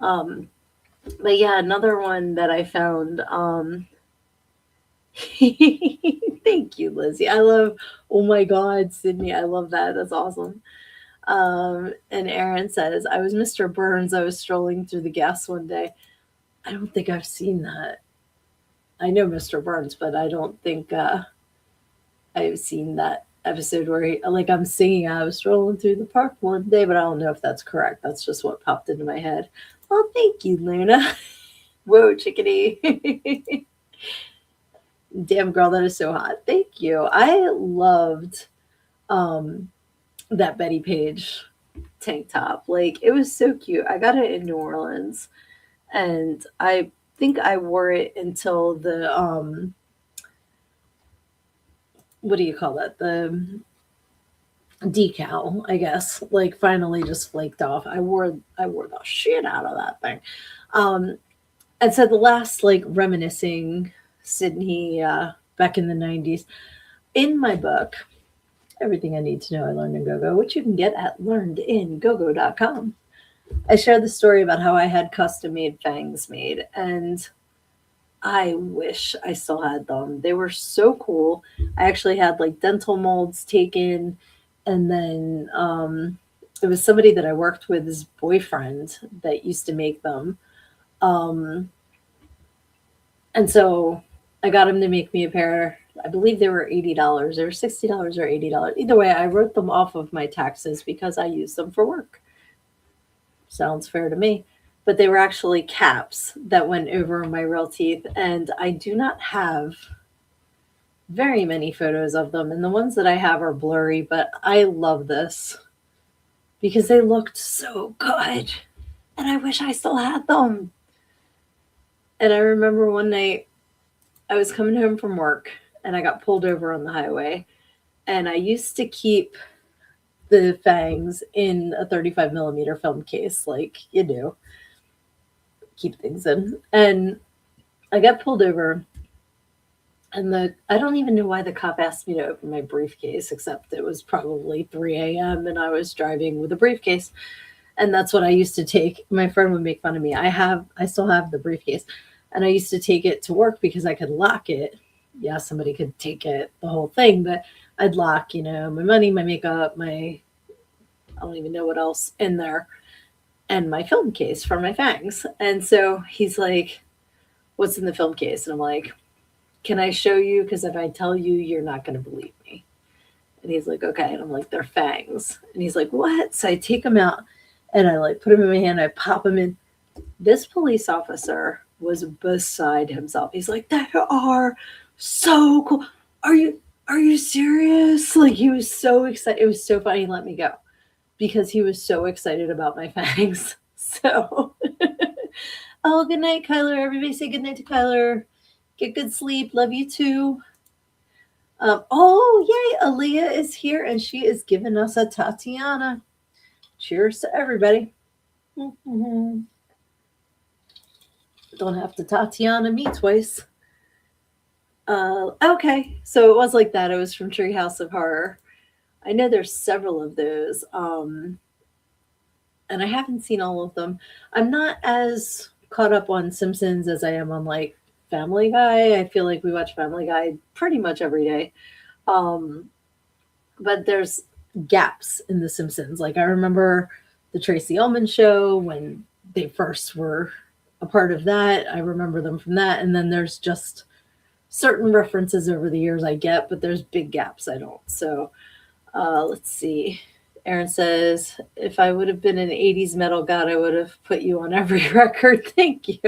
A: Um, but yeah, another one that I found. Thank you, Lizzie. I love, oh my God, Sydney. I love that. That's awesome. And Aaron says, I was Mr. Burns. I was strolling through the gas one day. I don't think I've seen that. I know Mr. Burns, but I don't think I've seen that episode where like I'm singing, I was strolling through the park one day, but I don't know if that's correct. That's just what popped into my head. Well, thank you, Luna. Whoa, chickadee. Damn girl, that is so hot. Thank you. I loved um that Betty Page tank top. Like it was so cute. I got it in New Orleans and I think I wore it until the what do you call that? The decal, I guess, like finally just flaked off. I wore the shit out of that thing. Um and so the last like reminiscing Sydney back in the 90s in my book, Everything I Need to Know I Learned in GoGo, which you can get at learnedingogo.com. I share the story about how I had custom made fangs made, and I wish I still had them. They were so cool. I actually had like dental molds taken, and then it was somebody that I worked with, his boyfriend, that used to make them. Um, and so I got him to make me a pair. I believe they were $80. They were $60 or $80. Either way, I wrote them off of my taxes because I used them for work. Sounds fair to me. But they were actually caps that went over my real teeth, and I do not have very many photos of them. And the ones that I have are blurry, but I love this because they looked so good. And I wish I still had them. And I remember one night I was coming home from work and I got pulled over on the highway. And I used to keep the fangs in a 35 millimeter film case, like you do, keep things in. And I got pulled over, and I don't even know why the cop asked me to open my briefcase, except it was probably 3 a.m. and I was driving with a briefcase. And that's what I used to take. My friend would make fun of me. I still have the briefcase, and I used to take it to work because I could lock it. Yeah, somebody could take it, the whole thing, but I'd lock, my money, my makeup, I don't even know what else in there, and my film case for my fangs. And so he's like, what's in the film case? And I'm like, can I show you? Because if I tell you, you're not going to believe me. And he's like, okay. And I'm like, they're fangs. And he's like, what? So I take them out and I like put them in my hand. I pop them in. This police officer was beside himself. He's like, they are so cool. Are you? Are you serious? Like he was so excited. It was so funny. He let me go because he was so excited about my fangs. So, oh, good night, Kyler. Everybody say good night to Kyler. Get good sleep. Love you too. Oh, yay. Aaliyah is here and she is giving us a Tatiana. Cheers to everybody. Mhm. Don't have to Tatiana me twice. Okay, so it was like that. It was from Treehouse of Horror. I know there's several of those, and I haven't seen all of them. I'm not as caught up on Simpsons as I am on like Family Guy. I feel like we watch Family Guy pretty much every day. Um, but there's gaps in The Simpsons. Like I remember the Tracy Ullman show when they first were a part of that. I remember them from that, and then there's just certain references over the years I get, but there's big gaps I don't. So let's see. Aaron says, if I would have been an 80s metal god, I would have put you on every record. Thank you.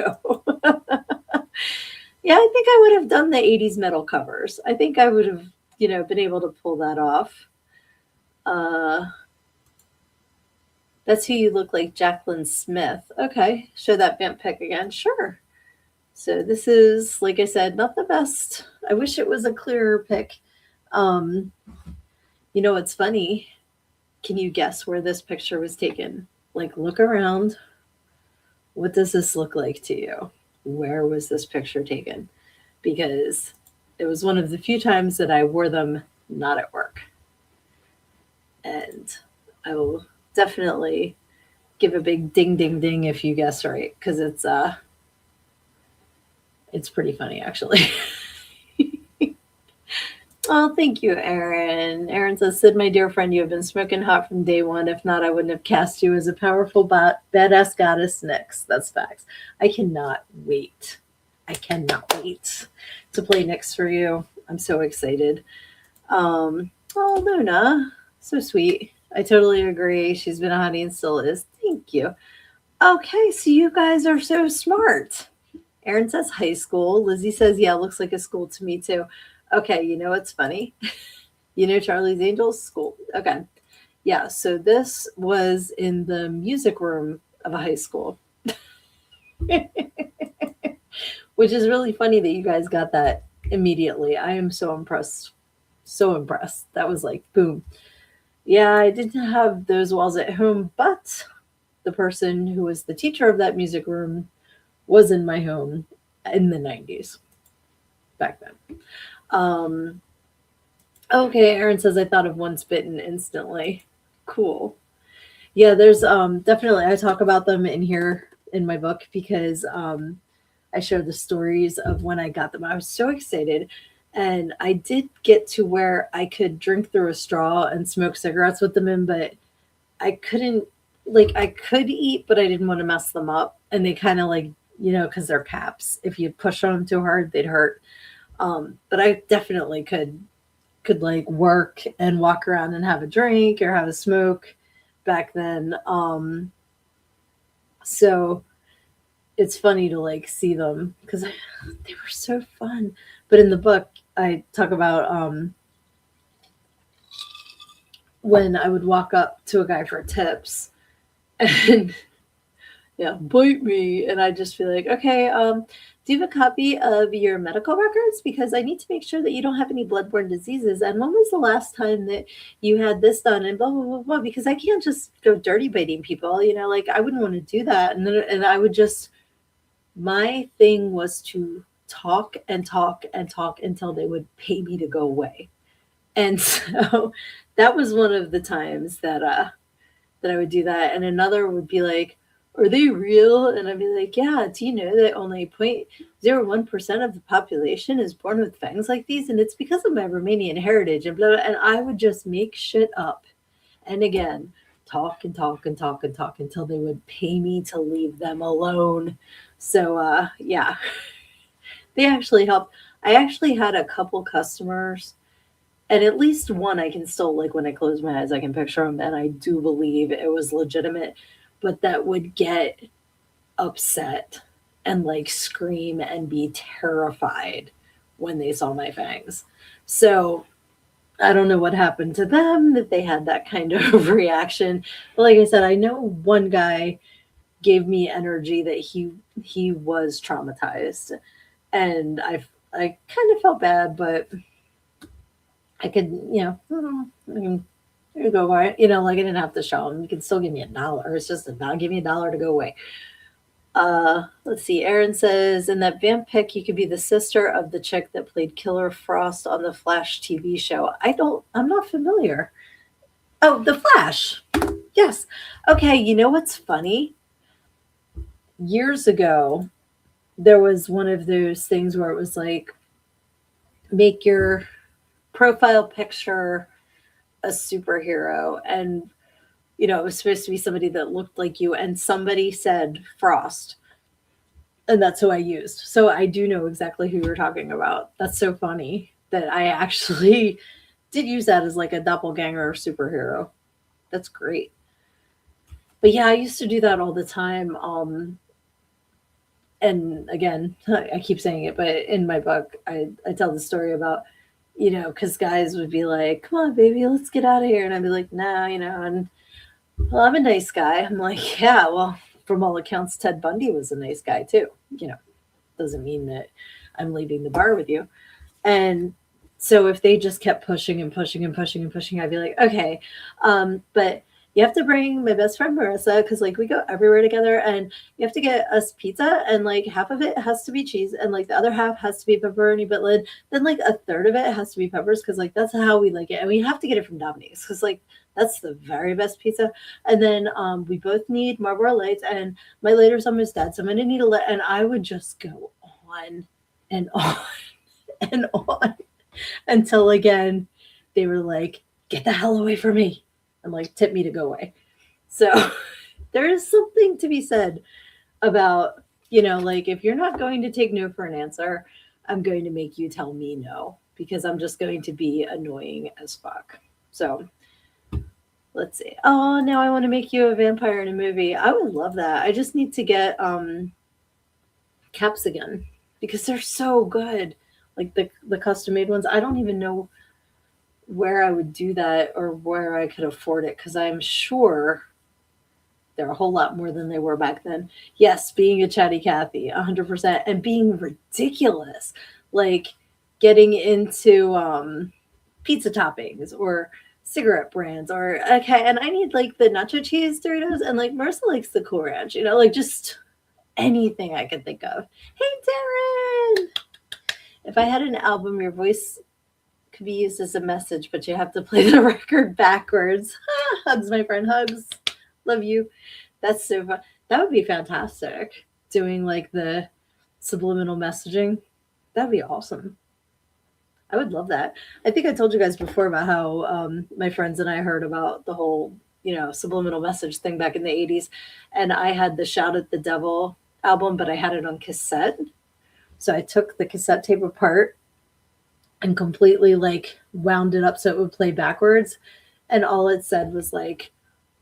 A: Yeah, I think I would have done the 80s metal covers. I think I would have, been able to pull that off. Uh, that's who you look like, Jacqueline Smith. Okay, show that vamp pic again. Sure. So this is, like I said, not the best. I wish it was a clearer pic. Um, what's funny? Can you guess where this picture was taken? Like, look around. What does this look like to you? Where was this picture taken? Because it was one of the few times that I wore them not at work. And I will definitely give a big ding ding ding if you guess right, because it's pretty funny actually. Oh, thank you, Aaron. Aaron says, Sid, my dear friend, you have been smoking hot from day one. If not, I wouldn't have cast you as a powerful badass goddess Nyx. That's facts. I cannot wait. I cannot wait to play Nyx for you. I'm so excited. Oh, Luna. So sweet. I totally agree. She's been a honey and still is. Thank you. Okay, so you guys are so smart. Aaron says high school. Lizzie says, yeah, looks like a school to me too. Okay, you know what's funny? Charlie's Angels school. Okay. Yeah, so this was in the music room of a high school. Which is really funny that you guys got that immediately. I am so impressed. So impressed. That was like boom. Yeah, I didn't have those walls at home, but the person who was the teacher of that music room was in my home in the 90s back then. Okay, Aaron says I thought of Once Bitten instantly. Cool. Yeah, there's definitely I talk about them in here in my book because I share the stories of when I got them. I was so excited. And I did get to where I could drink through a straw and smoke cigarettes with them in, but I couldn't like I could eat, but I didn't want to mess them up. And they kind of like, because they're caps. If you push on them too hard, they'd hurt. But I definitely could like work and walk around and have a drink or have a smoke back then. So it's funny to like see them because they were so fun. But in the book, I talk about when I would walk up to a guy for tips and yeah, bite me. And I'd just be like, okay, do you have a copy of your medical records? Because I need to make sure that you don't have any bloodborne diseases. And when was the last time that you had this done? And blah, blah, blah, blah. Because I can't just go dirty biting people, like I wouldn't want to do that. And I would just, my thing was to talk and talk and talk until they would pay me to go away. And so that was one of the times that I would do that. And another would be like, are they real? And I'd be like, yeah, do you know that only 0.01% of the population is born with fangs like these? And it's because of my Romanian heritage and blah, blah. And I would just make shit up. And again, talk and talk and talk and talk until they would pay me to leave them alone. So, yeah, they actually helped. I actually had a couple customers and at least one I can still like when I close my eyes, I can picture them, and I do believe it was legitimate, but that would get upset and like scream and be terrified when they saw my fangs. So I don't know what happened to them that they had that kind of reaction. But like I said, I know one guy gave me energy that he was traumatized, and I kind of felt bad, but I could, I can, here you go, right? Like I didn't have to show him. You can still give me $1. It's just about give me $1 to go away. Let's see. Aaron says in that vamp pic, you could be the sister of the chick that played Killer Frost on the Flash TV show. I'm not familiar. Oh, the Flash. Yes. Okay. You know what's funny? Years ago, there was one of those things where it was like, make your profile picture a superhero. And, it was supposed to be somebody that looked like you. And somebody said Frost. And that's who I used. So I do know exactly who you're talking about. That's so funny that I actually did use that as like a doppelganger superhero. That's great. But yeah, I used to do that all the time. And again, I keep saying it, but in my book, I tell the story about, because guys would be like, come on, baby, let's get out of here. And I'd be like, nah, and well, I'm a nice guy. I'm like, yeah, well, from all accounts, Ted Bundy was a nice guy too. Doesn't mean that I'm leaving the bar with you. And so if they just kept pushing and pushing and pushing and pushing, I'd be like, okay, but you have to bring my best friend Marissa because like we go everywhere together, and you have to get us pizza, and like half of it has to be cheese, and like the other half has to be pepperoni, but then like a third of it has to be peppers because like that's how we like it, and we have to get it from Domini's because like that's the very best pizza. And then we both need Marlboro Lights, and my later summer's dead, so I'm gonna need a lit, and I would just go on and on and on until again they were like, "Get the hell away from me," and like tip me to go away. So there is something to be said about like if you're not going to take no for an answer, I'm going to make you tell me no because I'm just going to be annoying as fuck. So let's see. Oh, now I want to make you a vampire in a movie. I would love that. I just need to get caps again because they're so good. Like the custom made ones. I don't even know where I would do that or where I could afford it because I'm sure they're a whole lot more than they were back then. Yes, being a chatty Cathy, 100%, and being ridiculous, like getting into pizza toppings or cigarette brands or okay, and I need like the nacho cheese Doritos and like Marissa likes the Cool Ranch, like just anything I could think of. Hey, Darren! If I had an album, your voice could be used as a message, but you have to play the record backwards. Hugs, my friend, hugs. Love you. That's so fun. That would be fantastic. Doing like the subliminal messaging. That'd be awesome. I would love that. I think I told you guys before about how my friends and I heard about the whole, subliminal message thing back in the 80s. And I had the Shout at the Devil album, but I had it on cassette. So I took the cassette tape apart and completely like wound it up so it would play backwards. And all it said was like,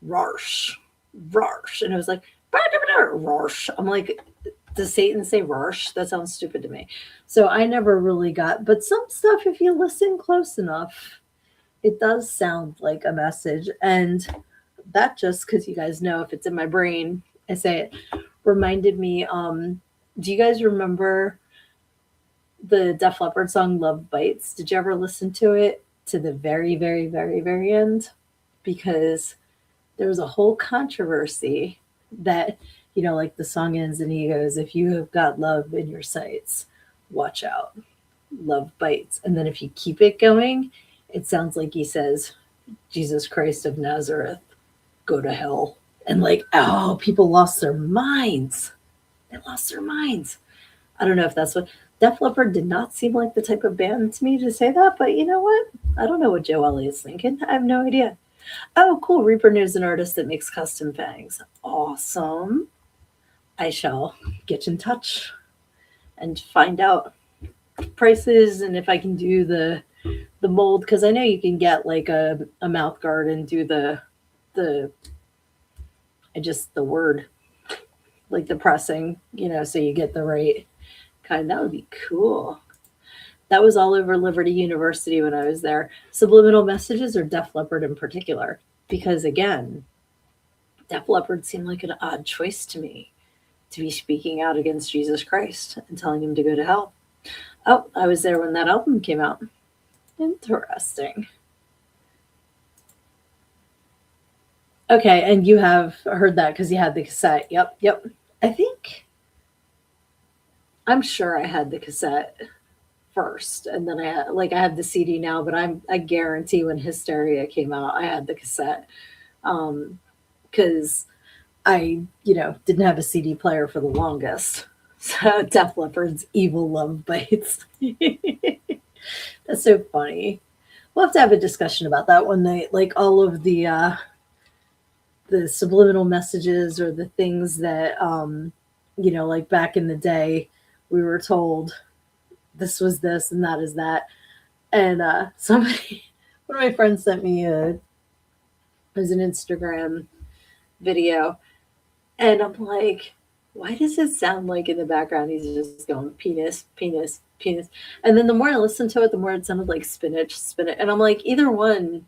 A: Rarsh, Rarsh. And it was like, Rarsh. I'm like, does Satan say Rarsh? That sounds stupid to me. So I never really got, but some stuff, if you listen close enough, it does sound like a message. And that just because you guys know if it's in my brain, I say it, reminded me, do you guys remember the Def Leppard song Love Bites? Did you ever listen to it to the very, very, very, very end? Because there was a whole controversy that, like the song ends and he goes, if you have got love in your sights, watch out. Love bites. And then if you keep it going, it sounds like he says, Jesus Christ of Nazareth, go to hell. And like, oh, people lost their minds. They lost their minds. I don't know if that's what Def Leppard did not seem like the type of band to me to say that, but you know what? I don't know what Joe Elliott's thinking. I have no idea. Oh, cool. Reaper knows an artist that makes custom fangs. Awesome. I shall get in touch and find out prices and if I can do the mold because I know you can get like a mouth guard and do the the word like the pressing, so you get the right kind. That would be cool. That was all over Liberty University when I was there. Subliminal messages or Def Leppard in particular, because again, Def Leppard seemed like an odd choice to me to be speaking out against Jesus Christ and telling him to go to hell. Oh, I was there when that album came out. Interesting. Okay, and you have heard that because you had the cassette. Yep, yep. I think I'm sure I had the cassette first, and then I have the CD now, but I guarantee when Hysteria came out, I had the cassette because didn't have a CD player for the longest. So Def Leppard's "Evil Love Bites." That's so funny. We'll have to have a discussion about that one night. Like all of the subliminal messages or the things that like back in the day we were told this was this and that is that. And somebody one of my friends sent me an Instagram video, and I'm like, why does it sound like in the background he's just going penis, penis, penis? And then the more I listened to it, the more it sounded like spinach, spinach. And I'm like, either one.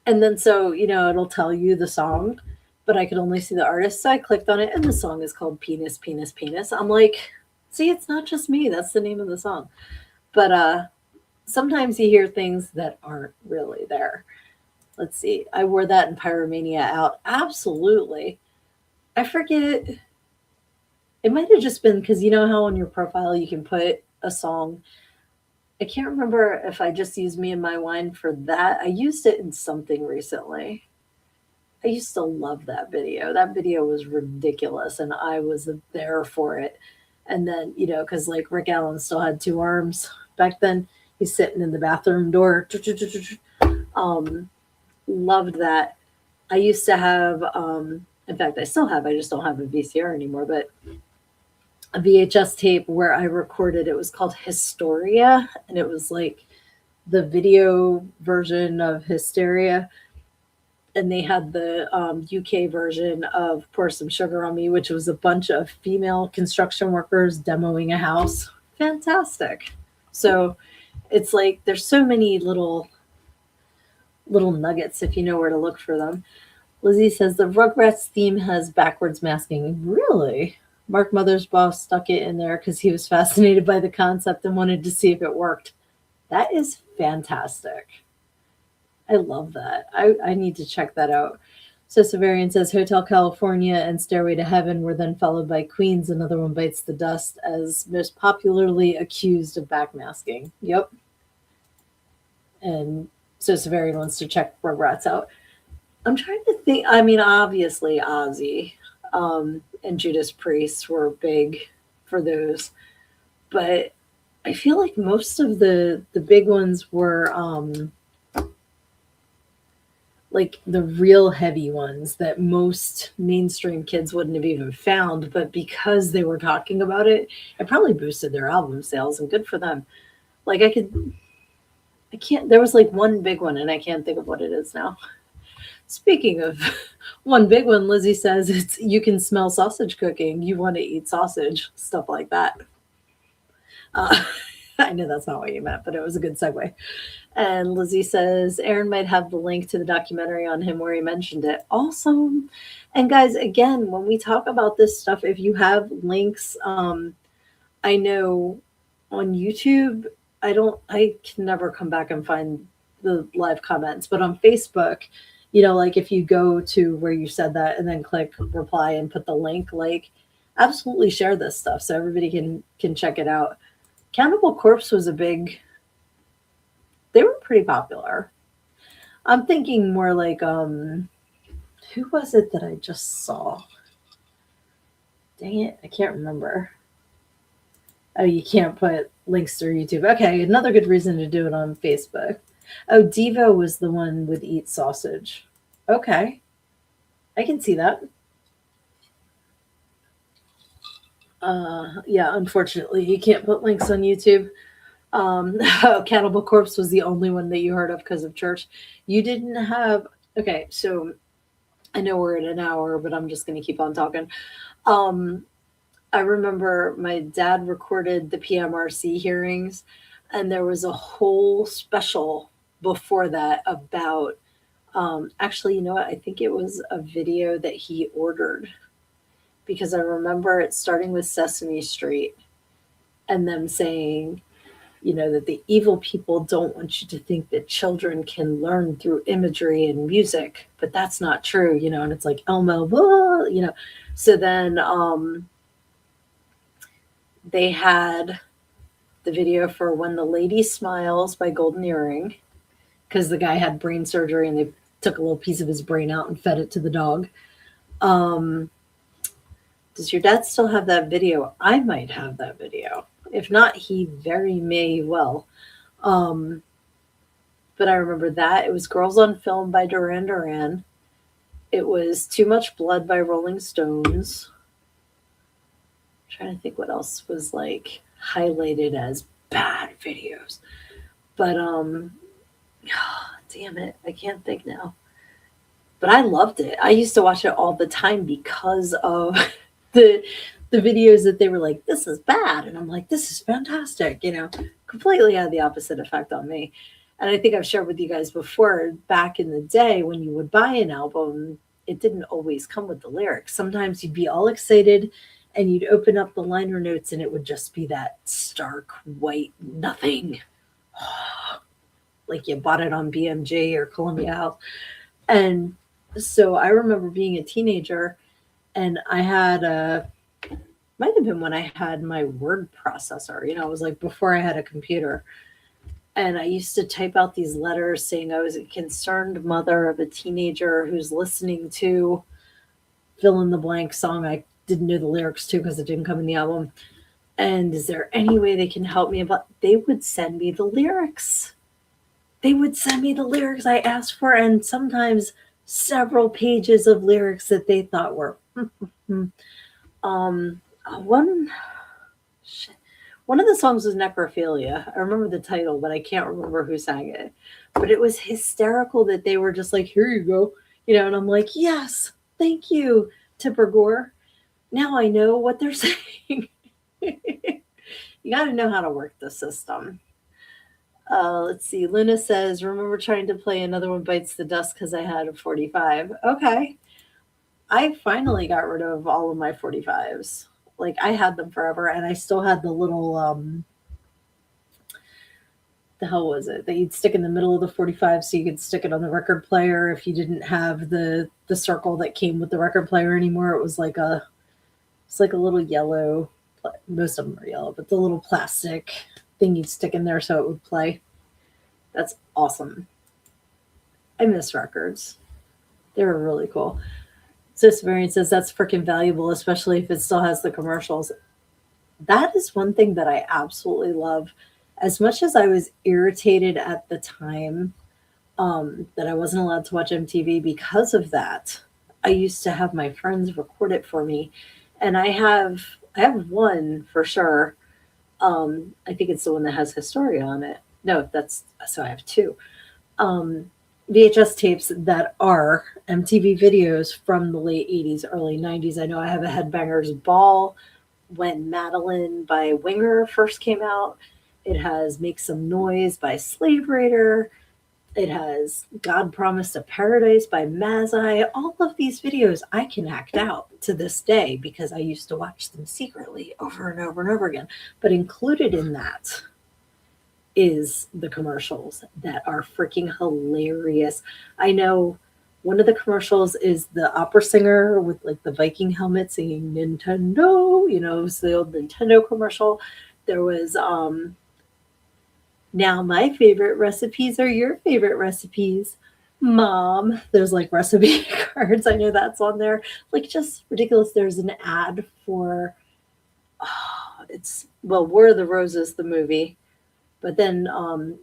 A: And then so, it'll tell you the song, but I could only see the artist. So I clicked on it and the song is called Penis, Penis, Penis. I'm like, see, it's not just me. That's the name of the song. But sometimes you hear things that aren't really there. Let's see. I wore that in Pyromania out. Absolutely. I forget. It might have just been because you know how on your profile you can put a song. I can't remember if I just used Me and My Wine for that. I used it in something recently. I used to love that video. That video was ridiculous, and I was there for it. And then, because like Rick Allen still had two arms back then, he's sitting in the bathroom door. Loved that. I used to have, in fact, I still have, I just don't have a VCR anymore, but a VHS tape where I recorded. It was called Hysteria, and it was like the video version of Hysteria. And they had the UK version of Pour Some Sugar on Me, which was a bunch of female construction workers demoing a house. Fantastic. So it's like there's so many little nuggets if you know where to look for them. Lizzie says the Rugrats theme has backwards masking. Really? Mark Mothersbaugh stuck it in there because he was fascinated by the concept and wanted to see if it worked. That is fantastic. I love that. I need to check that out. So Severian says Hotel California and Stairway to Heaven were then followed by Queen's Another One Bites the Dust as most popularly accused of backmasking. Yep. And so Severian wants to check Rugrats out. I'm trying to think. I mean, obviously Ozzy and Judas Priest were big for those, but I feel like most of the big ones were like the real heavy ones that most mainstream kids wouldn't have even found, but because they were talking about it, it probably boosted their album sales, and good for them. Like there was like one big one and I can't think of what it is now. Speaking of one big one, Lizzie says it's You Can Smell Sausage Cooking. You want to eat sausage, stuff like that. I know that's not what you meant, but it was a good segue. And Lizzie says Aaron might have the link to the documentary on him where he mentioned it. Awesome. And guys, again, when we talk about this stuff, if you have links, I know on YouTube, I can never come back and find the live comments, but on Facebook, like if you go to where you said that and then click reply and put the link, like absolutely share this stuff so everybody can check it out. Cannibal Corpse was they were pretty popular. I'm thinking more like, who was it that I just saw? Dang it, I can't remember. Oh, you can't put links through YouTube. Okay, another good reason to do it on Facebook. Oh, Devo was the one with Eat Sausage. Okay, I can see that. Yeah, unfortunately, you can't put links on YouTube. Cannibal Corpse was the only one that you heard of because of church. You didn't have. Okay, so I know we're at an hour, but I'm just going to keep on talking. I remember my dad recorded the PMRC hearings, And there was a whole special before that about, actually, you know what? I think it was a video that he ordered, because I remember it starting with Sesame Street and them saying, that the evil people don't want you to think that children can learn through imagery and music, but that's not true, and it's like Elmo, blah. So then they had the video for When the Lady Smiles by Golden Earring, because the guy had brain surgery and they took a little piece of his brain out and fed it to the dog. Um, does your dad still have that video? I might have that video. If not, he very may well. Um, but I remember that. It was Girls on Film by Duran Duran. It was Too Much Blood by Rolling Stones. I'm trying to think what else was like highlighted as bad videos. But damn it, I can't think now. But I loved it. I used to watch it all the time because of the videos that they were like, this is bad, and I'm like, this is fantastic. Completely had the opposite effect on me. And I think I've shared with you guys before, back in the day when you would buy an album, it didn't always come with the lyrics. Sometimes you'd be all excited and you'd open up the liner notes and it would just be that stark white nothing. Like you bought it on BMG or Columbia House. And so I remember being a teenager, and I had might have been when I had my word processor, it was like before I had a computer. And I used to type out these letters saying I was a concerned mother of a teenager who's listening to fill in the blank song I didn't know the lyrics to because it didn't come in the album. And is there any way they can help me? But they would send me the lyrics. They would send me the lyrics I asked for, and sometimes several pages of lyrics that they thought were one of the songs was Necrophilia. I remember the title, but I can't remember who sang it. But it was hysterical that they were just like, here you go. And I'm like, yes, thank you, Tipper Gore. Now I know what they're saying. You got to know how to work the system. Let's see. Luna says, remember trying to play Another One Bites the Dust because I had a 45. Okay. I finally got rid of all of my 45s. Like, I had them forever, and I still had the little, the hell was it? That you'd stick in the middle of the 45 so you could stick it on the record player if you didn't have the circle that came with the record player anymore. It was like a little yellow, most of them are yellow, but the little plastic thing you'd stick in there so it would play. That's awesome. I miss records. They were really cool. Sis Variant says that's freaking valuable, especially if it still has the commercials. That is one thing that I absolutely love. As much as I was irritated at the time that I wasn't allowed to watch MTV because of that, I used to have my friends record it for me. And I have one for sure. I think it's the one that has Historia on it. No, so I have two. VHS tapes that are MTV videos from the late 80s, early 90s. I know I have a Headbangers Ball when Madeline by Winger first came out. It has Make Some Noise by Slave Raider. It has God Promised a Paradise by Mazai. All of these videos I can act out to this day because I used to watch them secretly over and over and over again. But included in that is the commercials that are freaking hilarious. I know one of the commercials is the opera singer with like the Viking helmet singing Nintendo, it's the old Nintendo commercial. There was now my favorite recipes are your favorite recipes, Mom. There's like recipe cards. I know that's on there. Like just ridiculous. There's an ad for War of the Roses, the movie. But then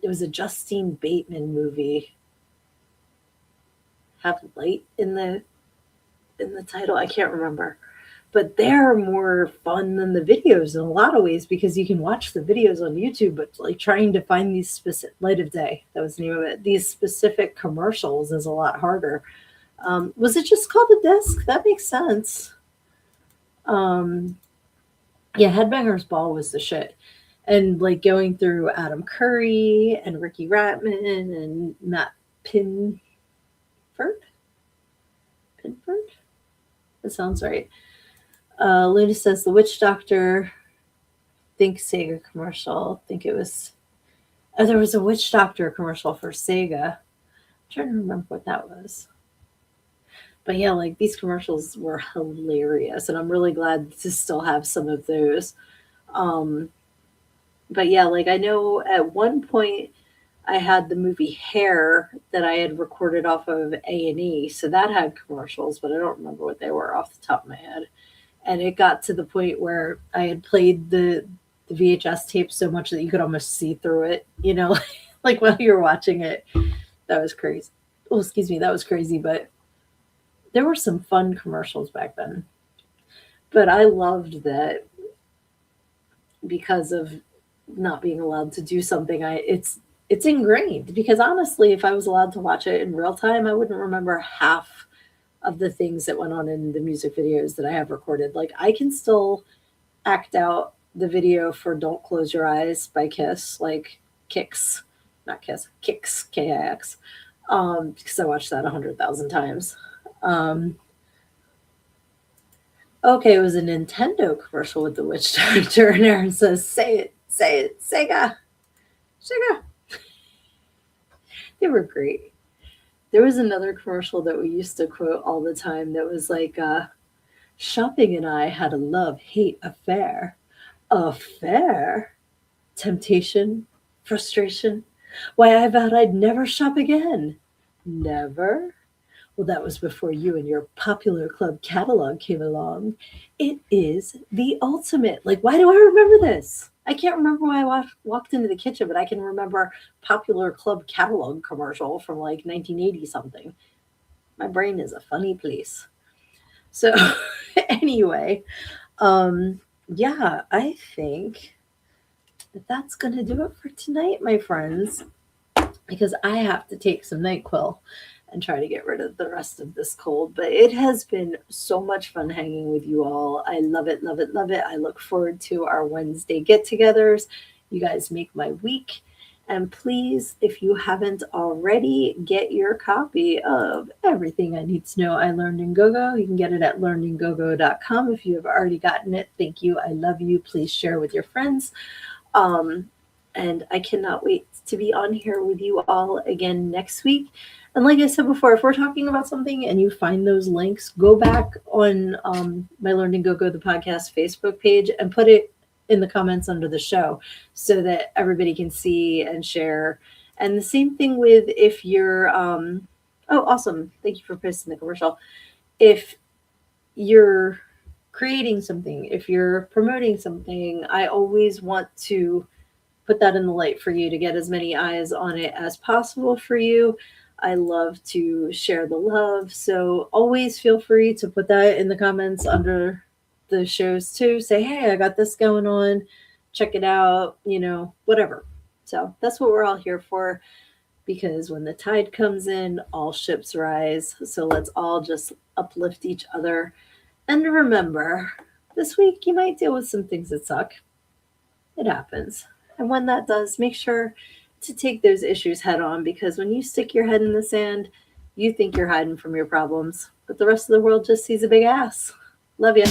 A: it was a Justine Bateman movie. Have light in the title. I can't remember. But they're more fun than the videos in a lot of ways because you can watch the videos on YouTube, but like trying to find these specific Light of Day, that was the name of it. These specific commercials is a lot harder. Was it just called a disc? That makes sense. Yeah, Headbangers Ball was the shit. and like going through Adam Curry and Ricky Ratman and Matt Pinford. Pinford? That sounds right. Luna says the witch doctor. Think Sega commercial. Think it was. Oh, there was a witch doctor commercial for Sega. I'm trying to remember what that was. But yeah, like these commercials were hilarious, and I'm really glad to still have some of those. Um, but yeah, like I know at one point I had the movie Hair that I had recorded off of A&E, so that had commercials, but I don't remember what they were off the top of my head. And it got to the point where I had played the VHS tape so much that you could almost see through it, like while you were watching it. That was crazy. Oh, excuse me, that was crazy, but there were some fun commercials back then. But I loved that because of not being allowed to do something, it's ingrained because honestly, if I was allowed to watch it in real time, I wouldn't remember half of the things that went on in the music videos that I have recorded. Like I can still act out the video for Don't Close Your Eyes by Kiss, like Kicks, not Kiss, Kicks, Kix, because I watched that 100,000 times. Um, okay, it was a Nintendo commercial with the witch doctor, and Aaron says, say it, Sega, Sega. They were great. There was another commercial that we used to quote all the time that was like, shopping and I had a love hate affair. Affair? Temptation? Frustration? Why, I vowed I'd never shop again. Never? Well, that was before you and your popular club catalog came along. It is the ultimate. Like, why do I remember this? I can't remember why I walked into the kitchen, but I can remember popular club catalog commercial from like 1980 something. My brain is a funny place. So, anyway, yeah, I think that's going to do it for tonight, my friends, because I have to take some NyQuil and try to get rid of the rest of this cold. But it has been so much fun hanging with you all. I love it, love it, love it. I look forward to our Wednesday get togethers. You guys make my week. And please, if you haven't already, get your copy of Everything I Need to Know I Learned in GoGo. You can get it at learningogo.com. If you have already gotten it, thank you. I love you. Please share with your friends. And I cannot wait to be on here with you all again next week. And like I said before, if we're talking about something and you find those links, go back on my Learn and Go the podcast Facebook page and put it in the comments under the show so that everybody can see and share. And the same thing with if you're, oh, awesome. Thank you for posting the commercial. If you're creating something, if you're promoting something, I always want to put that in the light for you to get as many eyes on it as possible for you. I love to share the love. So always feel free to put that in the comments under the shows too. Say, hey, I got this going on. Check it out, whatever. So that's what we're all here for, because when the tide comes in, all ships rise. So let's all just uplift each other. And remember, this week you might deal with some things that suck. It happens. And when that does, make sure to take those issues head on, because when you stick your head in the sand, you think you're hiding from your problems, but the rest of the world just sees a big ass. Love you.